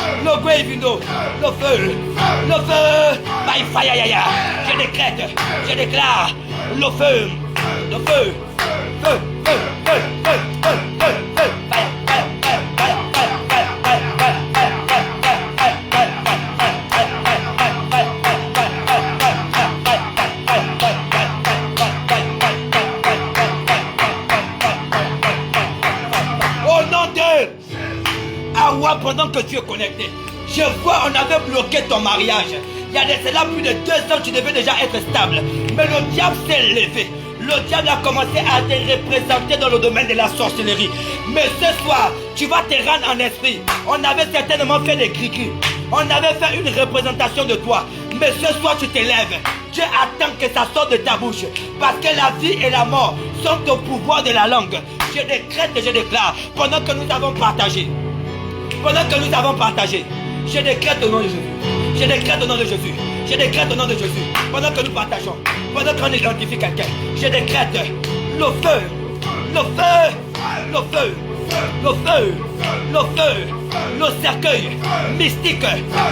le guevindo, le feu, by fire, je décrète, je déclare, le feu, feu, feu, feu, feu, feu, feu, feu, feu, fire, fire, fire, fire, fire, fire, fire, fire, fire, au nom de Awa, pendant que tu es connecté, je vois on avait bloqué ton mariage. Il y a de cela plus de 2 ans, tu devais déjà être stable. Mais le diable s'est levé. Le diable a commencé à te représenter dans le domaine de la sorcellerie. Mais ce soir, tu vas te rendre en esprit. On avait certainement fait des cris. On avait fait une représentation de toi. Mais ce soir, tu te lèves. Dieu attend que ça sorte de ta bouche. Parce que la vie et la mort sont au pouvoir de la langue. Je décrète et je déclare. Pendant que nous avons partagé. Je décrète au nom de Jésus. Je décrète au nom de Jésus. Je décrète au nom de Jésus. Pendant que nous partageons. Pendant qu'on identifie quelqu'un. Je décrète le feu. Le feu. Le feu. Le feu. Le feu. Le cercueil mystique.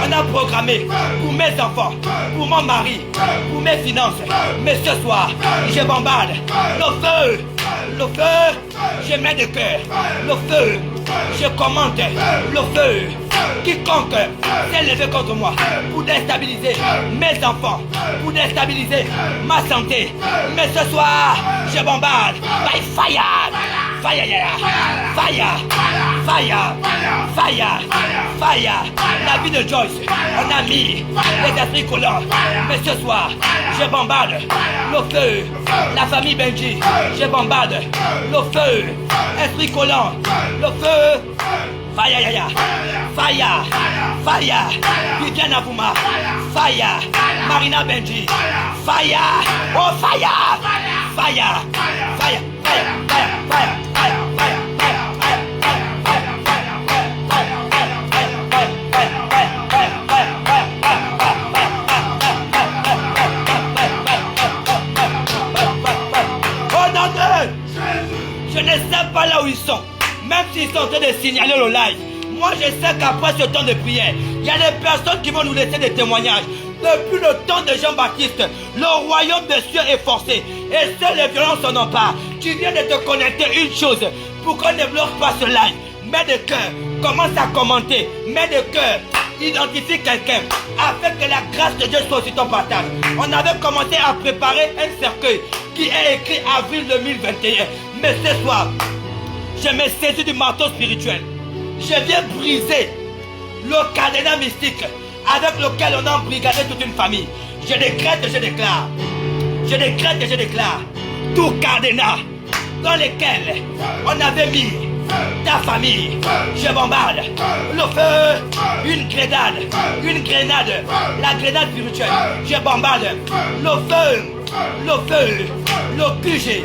On a programmé pour mes enfants. Pour mon mari. Pour mes finances. Mais ce soir, je bombarde. Le feu. Le feu. Je mets de cœur. Le feu. Je commente. Le feu. Quiconque s'est levé contre moi pour déstabiliser mes enfants, pour déstabiliser ma santé. Mais ce soir, je bombarde. By fire, fire, fire, fire, fire, fire. La vie de Joyce, on a mis les esprits collants. Mais ce soir, je bombarde le feu. La famille Benji, je bombarde le feu. Esprit collant, le feu. Fire, fire, fire, Viviane Avouma, fire, Marina Benji, fire, oh fire, fire, fire, fire, fire, fire, fire, fire, je ne sais pas là où ils sont. Même s'ils sont en train de signaler le live, moi je sais qu'après ce temps de prière, il y a des personnes qui vont nous laisser des témoignages. Depuis le temps de Jean-Baptiste, le royaume des cieux est forcé et seuls les violents s'en emparent. Tu viens de te connecter une chose, pour qu'on ne bloque pas ce live. Mets de cœur, commence à commenter, mets de cœur, identifie quelqu'un, afin que la grâce de Dieu soit sur ton partage. On avait commencé à préparer un cercueil qui est écrit avril 2021. Mais ce soir, je me saisis du marteau spirituel. Je viens briser le cadenas mystique avec lequel on a embrigadé toute une famille. Je décrète et je déclare. Je décrète et je déclare. Tout cadenas dans lequel on avait mis ta famille, je bombarde. Le feu, une grenade, la grenade spirituelle, je bombarde. Le feu, le QG,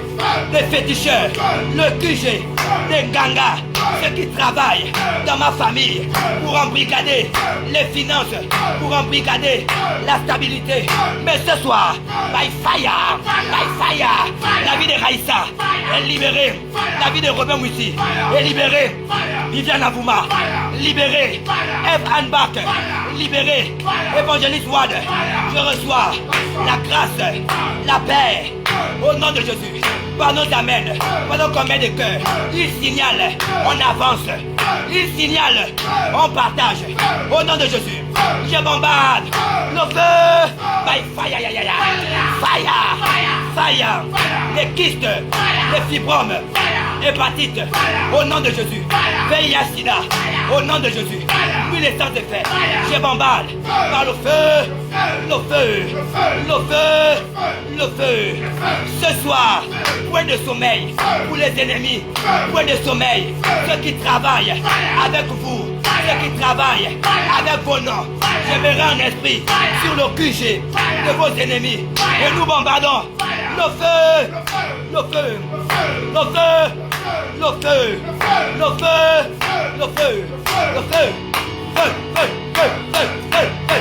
les féticheurs, le QG, les gangas, ceux qui travaillent dans ma famille pour embrigader les finances, pour embrigader la stabilité. Mais ce soir, by fire, la vie de Raïssa est libérée, la vie de Robin Moussi est libérée, Viviane Avouma, libérée, Eve Anbach, libérée, Évangéliste Wad, je reçois la grâce, la paix, au nom de Jésus. Par nos amènes, pendant qu'on met des cœurs, il signale, on avance, il signale, on partage, au nom de Jésus. Je bombarde le feu, by fire, les kystes, les fibromes, hépatite, au nom de Jésus. VIH SIDA, au nom de Jésus. Puis les sangs de fer, je bombarde par le feu, le feu. Ce soir, point de sommeil pour les ennemis, point de sommeil, ceux qui travaillent avec vous, ceux qui travaillent avec vos noms. Je verrai en esprit sur le QG de vos ennemis et nous bombardons le feu, le feu, le feu, le feu, le feu, le feu, le feu, feu, feu, feu, feu, feu, feu.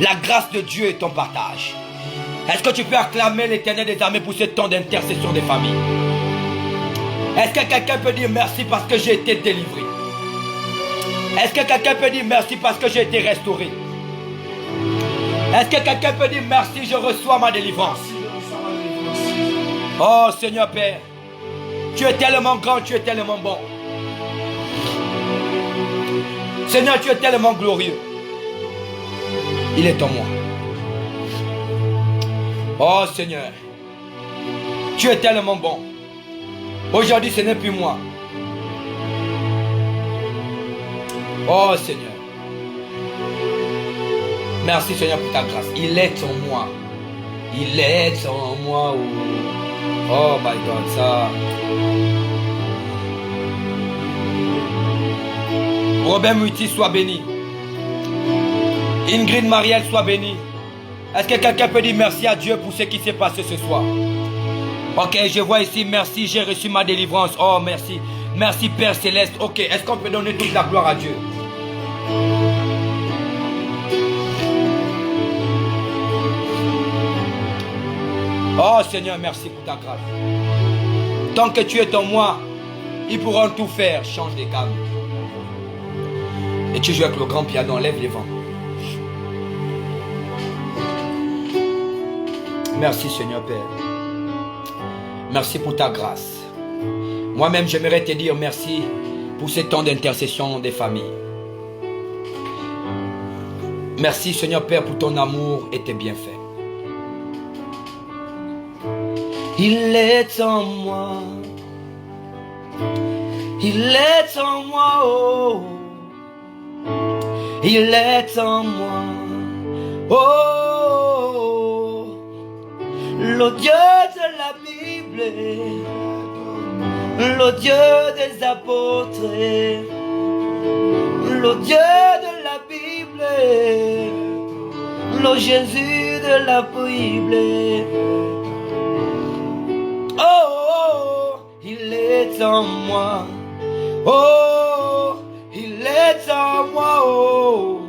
La grâce de Dieu est ton partage. Est-ce que tu peux acclamer l'Éternel des armées pour ce temps d'intercession des familles? Est-ce que quelqu'un peut dire merci parce que j'ai été délivré? Est-ce que quelqu'un peut dire merci parce que j'ai été restauré? Est-ce que quelqu'un peut dire merci, je reçois ma délivrance? Oh Seigneur Père, tu es tellement grand, tu es tellement bon. Seigneur, tu es tellement glorieux. Il est en moi. Oh Seigneur, tu es tellement bon. Aujourd'hui, ce n'est plus moi. Oh Seigneur. Merci Seigneur pour ta grâce. Il est en moi. Il est en moi. Oh my God, ça. Robin Muti, sois béni. Ingrid Marielle, sois béni. Est-ce que quelqu'un peut dire merci à Dieu pour ce qui s'est passé ce soir? Ok, je vois ici, merci, j'ai reçu ma délivrance. Oh, merci. Merci Père Céleste. Ok, est-ce qu'on peut donner toute la gloire à Dieu? Oh Seigneur, merci pour ta grâce. Tant que tu es en moi, ils pourront tout faire. Change les gammes. Et tu joues avec le grand piano, enlève les vents. Merci Seigneur Père. Merci pour ta grâce. Moi-même, j'aimerais te dire merci pour ce temps d'intercession des familles. Merci Seigneur Père pour ton amour et tes bienfaits. Il est en moi. Il est en moi. Oh. Il est en moi. Oh. Le Dieu de la Bible. Le Dieu des apôtres. Le Dieu de la Bible. Le Jésus de la Bible. Oh, oh, il est en moi. Oh, il est en moi. Oh,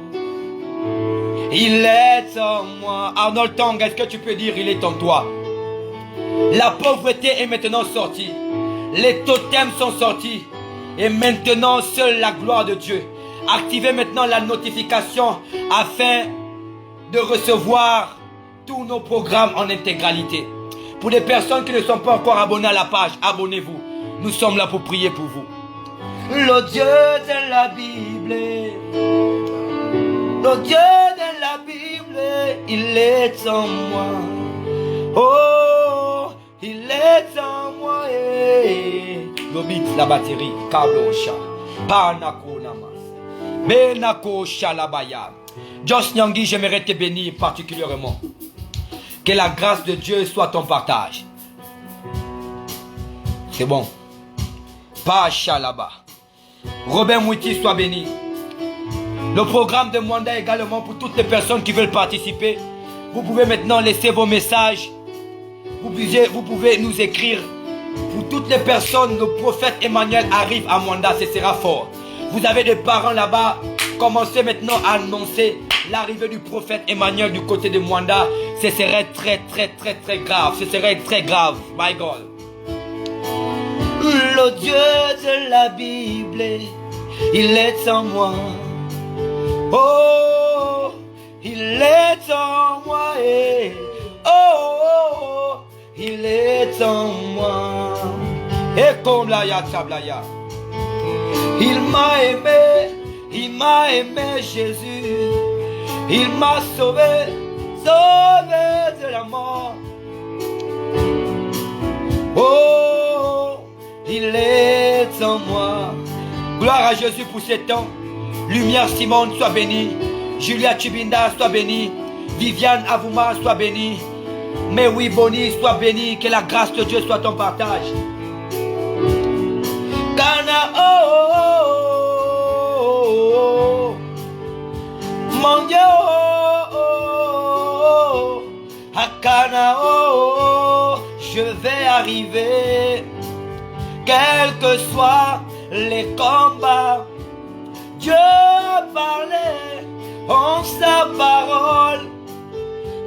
il est en moi. Arnold Tang, est-ce que tu peux dire il est en toi? La pauvreté est maintenant sortie. Les totems sont sortis. Et maintenant, seule la gloire de Dieu. Activez maintenant la notification afin de recevoir tous nos programmes en intégralité. Pour les personnes qui ne sont pas encore abonnées à la page, abonnez-vous. Nous sommes là pour prier pour vous. Le Dieu de la Bible, le Dieu de la Bible, il est en moi. Oh, il est en moi. Le beat, la batterie, Kabosha, Panako Namas, Benako Shalabaya. Josh Nyangi, j'aimerais te bénir particulièrement. Que la grâce de Dieu soit ton partage. C'est bon. Pacha là-bas. Robin Mouti, soit béni. Le programme de Mwanda également pour toutes les personnes qui veulent participer. Vous pouvez maintenant laisser vos messages. Vous pouvez nous écrire. Pour toutes les personnes, le prophète Emmanuel arrive à Mwanda, ce sera fort. Vous avez des parents là-bas. Commencez maintenant à annoncer l'arrivée du prophète Emmanuel du côté de Mwanda. Ce serait très grave. Ce serait très grave. My God. Le Dieu de la Bible, il est en moi. Oh, il est en moi. Oh, oh, oh, il est en moi. Et comme la Yatsablaya. Il m'a aimé Jésus. Il m'a sauvé de la mort. Oh, il est en moi. Gloire à Jésus pour ces temps. Lumière Simone, sois bénie. Julia Chibinda, sois bénie. Viviane Avouma, sois bénie. Mais oui, Bonnie, sois bénie. Que la grâce de Dieu soit ton partage. Kana, oh, oh, oh, oh. Mon Dieu, oh, oh, oh. Akana, oh, oh, je vais arriver. Quels que soient les combats, Dieu a parlé. en sa parole,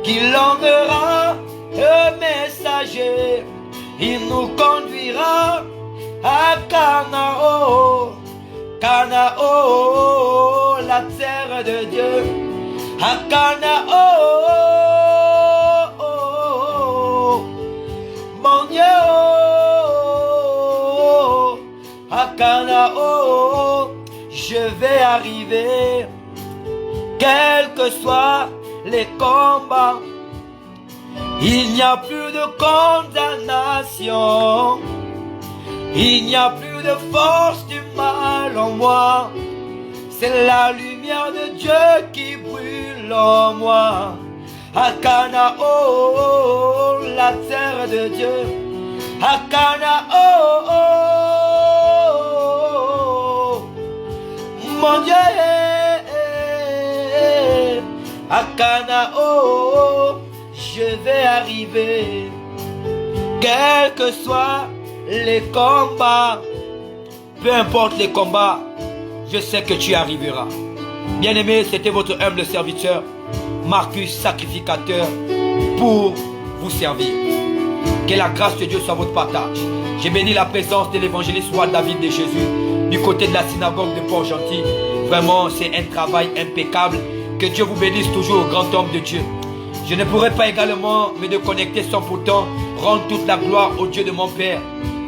qu'il enverra un messager, il nous conduira à Canaan, Canaan, la terre de Dieu, à Canaan, mon Dieu, à Canaan, je vais arriver, quels que soient les combats. Il n'y a plus de condamnation, il n'y a plus de force du mal en moi. C'est la lumière de Dieu qui brûle en moi. À Canaan, la terre de Dieu. À Canaan, mon Dieu. À Canaan, je vais arriver, quels que soient les combats. Peu importe les combats, je sais que tu arriveras. Bien-aimé, c'était votre humble serviteur, Marcus, sacrificateur, pour vous servir. Que la grâce de Dieu soit votre partage. J'ai béni la présence de l'évangéliste roi David de Jésus, du côté de la synagogue de Port-Gentil. Vraiment, c'est un travail impeccable. Que Dieu vous bénisse toujours, grand homme de Dieu. Je ne pourrais pas également me déconnecter sans pourtant rendre toute la gloire au Dieu de mon Père,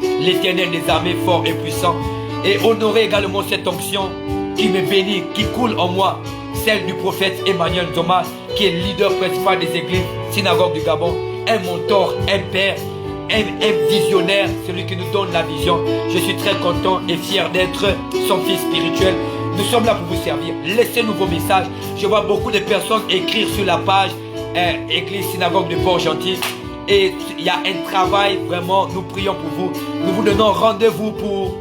l'Éternel des armées, fort et puissant, et honorer également cette onction qui me bénit, qui coule en moi, celle du prophète Emmanuel Thomas, qui est le leader principal des églises synagogue du Gabon, un mentor, un père, un visionnaire, celui qui nous donne la vision. Je suis très content et fier d'être son fils spirituel. Nous sommes là pour vous servir. Laissez-nous vos messages. Je vois beaucoup de personnes écrire sur la page Église Synagogue de Port-Gentil. Et il y a un travail, vraiment, nous prions pour vous. Nous vous donnons rendez-vous pour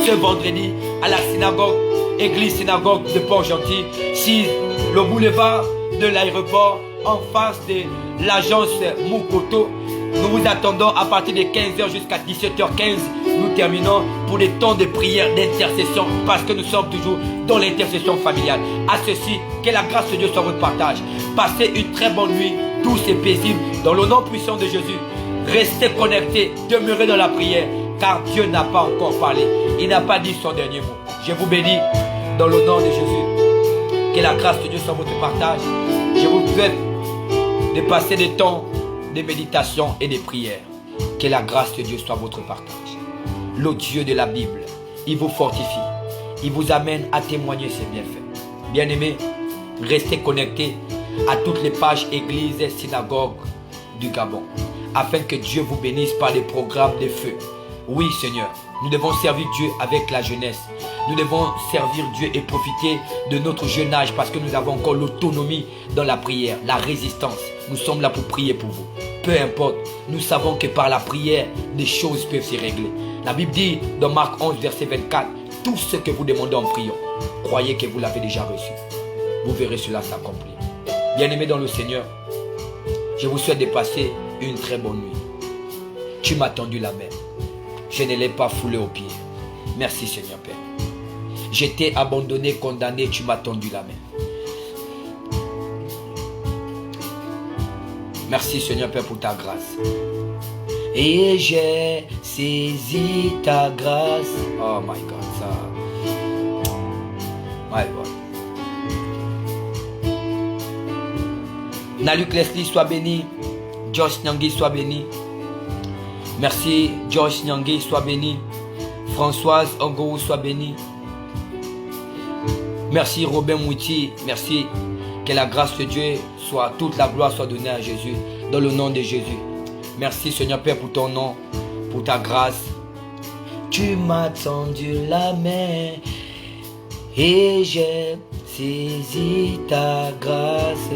ce vendredi à la synagogue, Église Synagogue de Port-Gentil, si le boulevard de l'aéroport, en face de l'agence Mukoto. Nous vous attendons à partir de 15h jusqu'à 17h15. Nous terminons pour des temps de prière, d'intercession, parce que nous sommes toujours dans l'intercession familiale. À ceci, que la grâce de Dieu soit votre partage. Passez une très bonne nuit, douce et paisible, dans le nom puissant de Jésus. Restez connectés, demeurez dans la prière, car Dieu n'a pas encore parlé. Il n'a pas dit son dernier mot. Je vous bénis dans le nom de Jésus. Que la grâce de Dieu soit votre partage. Je vous souhaite de passer des temps de méditation et de prière. Que la grâce de Dieu soit votre partage. Le Dieu de la Bible, il vous fortifie. Il vous amène à témoigner ses bienfaits. Bien-aimés, restez connectés à toutes les pages églises et synagogues du Gabon, afin que Dieu vous bénisse par des programmes de feu. Oui, Seigneur, nous devons servir Dieu avec la jeunesse. Nous devons servir Dieu et profiter de notre jeune âge parce que nous avons encore l'autonomie dans la prière, la résistance. Nous sommes là pour prier pour vous. Peu importe, nous savons que par la prière, des choses peuvent se régler. La Bible dit dans Marc 11, verset 24, tout ce que vous demandez en priant, croyez que vous l'avez déjà reçu. Vous verrez cela s'accomplir. Bien-aimés dans le Seigneur, je vous souhaite de passer une très bonne nuit. Tu m'as tendu la main. Je ne l'ai pas foulé aux pieds. Merci Seigneur Père. J'étais abandonné, condamné, tu m'as tendu la main. Merci Seigneur Père pour ta grâce. Et j'ai saisi ta grâce. Oh my God, ça. My God. Naluk Leslie soit béni. Josh Nyangui soit béni. Merci Josh Nyangui soit béni. Françoise Ongou soit béni. Merci Robin Mouti. Merci. Que la grâce de Dieu soit, toute la gloire soit donnée à Jésus. Dans le nom de Jésus. Merci Seigneur Père pour ton nom, pour ta grâce. Tu m'as tendu la main et j'ai saisi ta grâce.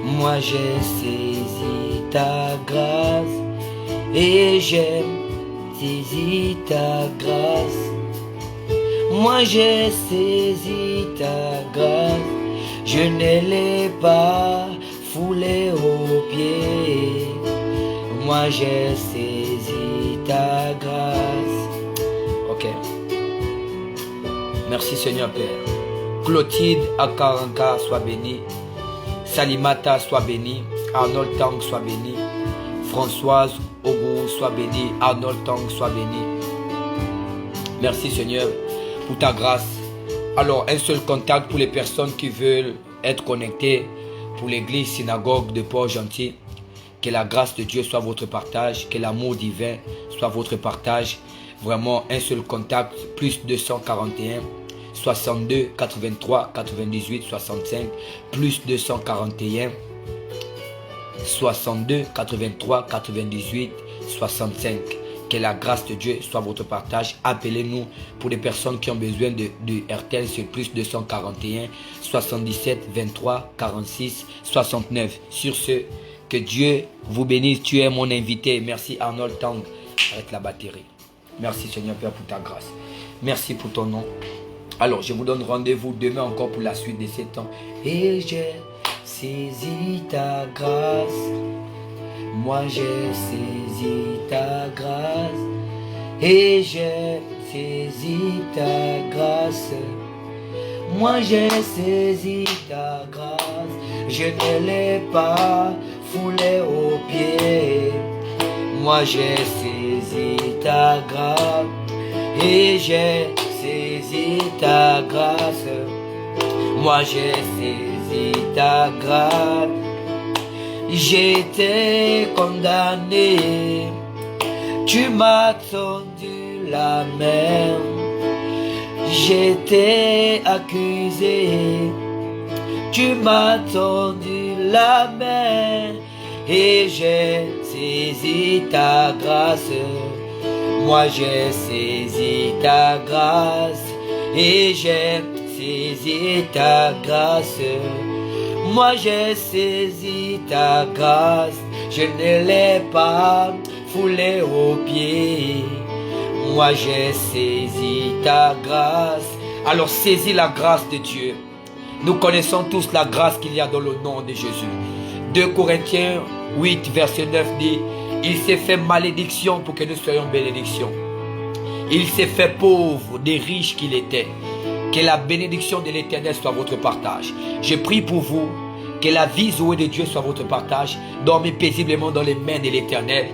Moi j'ai saisi ta grâce et j'ai saisi ta grâce. Moi j'ai saisi ta grâce. Je ne l'ai pas foulé aux pieds. Moi j'ai saisi ta grâce. Ok. Merci Seigneur Père. Clotilde Akaranka, sois bénie. Salimata, sois bénie. Arnold Tang, sois bénie. Françoise Ogou, sois bénie. Arnold Tang, sois bénie. Merci Seigneur pour ta grâce. Alors, un seul contact pour les personnes qui veulent être connectées pour l'église synagogue de Port-Gentil. Que la grâce de Dieu soit votre partage, que l'amour divin soit votre partage. Vraiment, un seul contact, plus 241 62 83 98 65, plus 241 62 83 98 65. Que la grâce de Dieu soit votre partage. Appelez-nous pour les personnes qui ont besoin de RTL sur plus 241 77 23 46 69. Sur ce, que Dieu vous bénisse. Tu es mon invité. Merci Arnold Tang avec la batterie. Merci Seigneur Père pour ta grâce. Merci pour ton nom. Alors je vous donne rendez-vous demain encore pour la suite de ces temps. Et j'ai saisi ta grâce. Moi j'ai saisi ta grâce. Et j'ai saisi ta grâce. Moi j'ai saisi ta grâce. Je ne l'ai pas foulé aux pieds. Moi j'ai saisi ta grâce. Et j'ai saisi ta grâce. Moi j'ai saisi ta grâce. J'étais condamné. Tu m'as tendu la main. J'étais accusé. Tu m'as tendu la main. Et j'ai saisi ta grâce. Moi j'ai saisi ta grâce. Et j'ai saisi ta grâce. Moi j'ai saisi ta grâce. Je ne l'ai pas foulé aux pieds. Moi j'ai saisi ta grâce. Alors saisis la grâce de Dieu. Nous connaissons tous la grâce qu'il y a dans le nom de Jésus. 2 Corinthiens 8 verset 9 dit: il s'est fait malédiction pour que nous soyons bénédiction. Il s'est fait pauvre des riches qu'il était. Que la bénédiction de l'Éternel soit votre partage. Je prie pour vous. Que la vie Zoé de Dieu soit votre partage. Dormez paisiblement dans les mains de l'Éternel.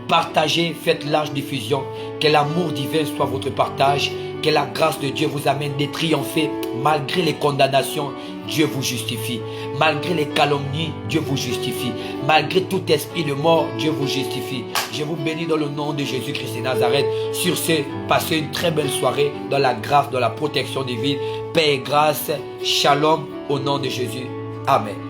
Partagez, faites large diffusion. Que l'amour divin soit votre partage. Que la grâce de Dieu vous amène de triompher. Malgré les condamnations, Dieu vous justifie. Malgré les calomnies, Dieu vous justifie. Malgré tout esprit de mort, Dieu vous justifie. Je vous bénis dans le nom de Jésus-Christ de Nazareth. Sur ce, passez une très belle soirée dans la grâce, dans la protection divine. Paix et grâce. Shalom au nom de Jésus. Amen.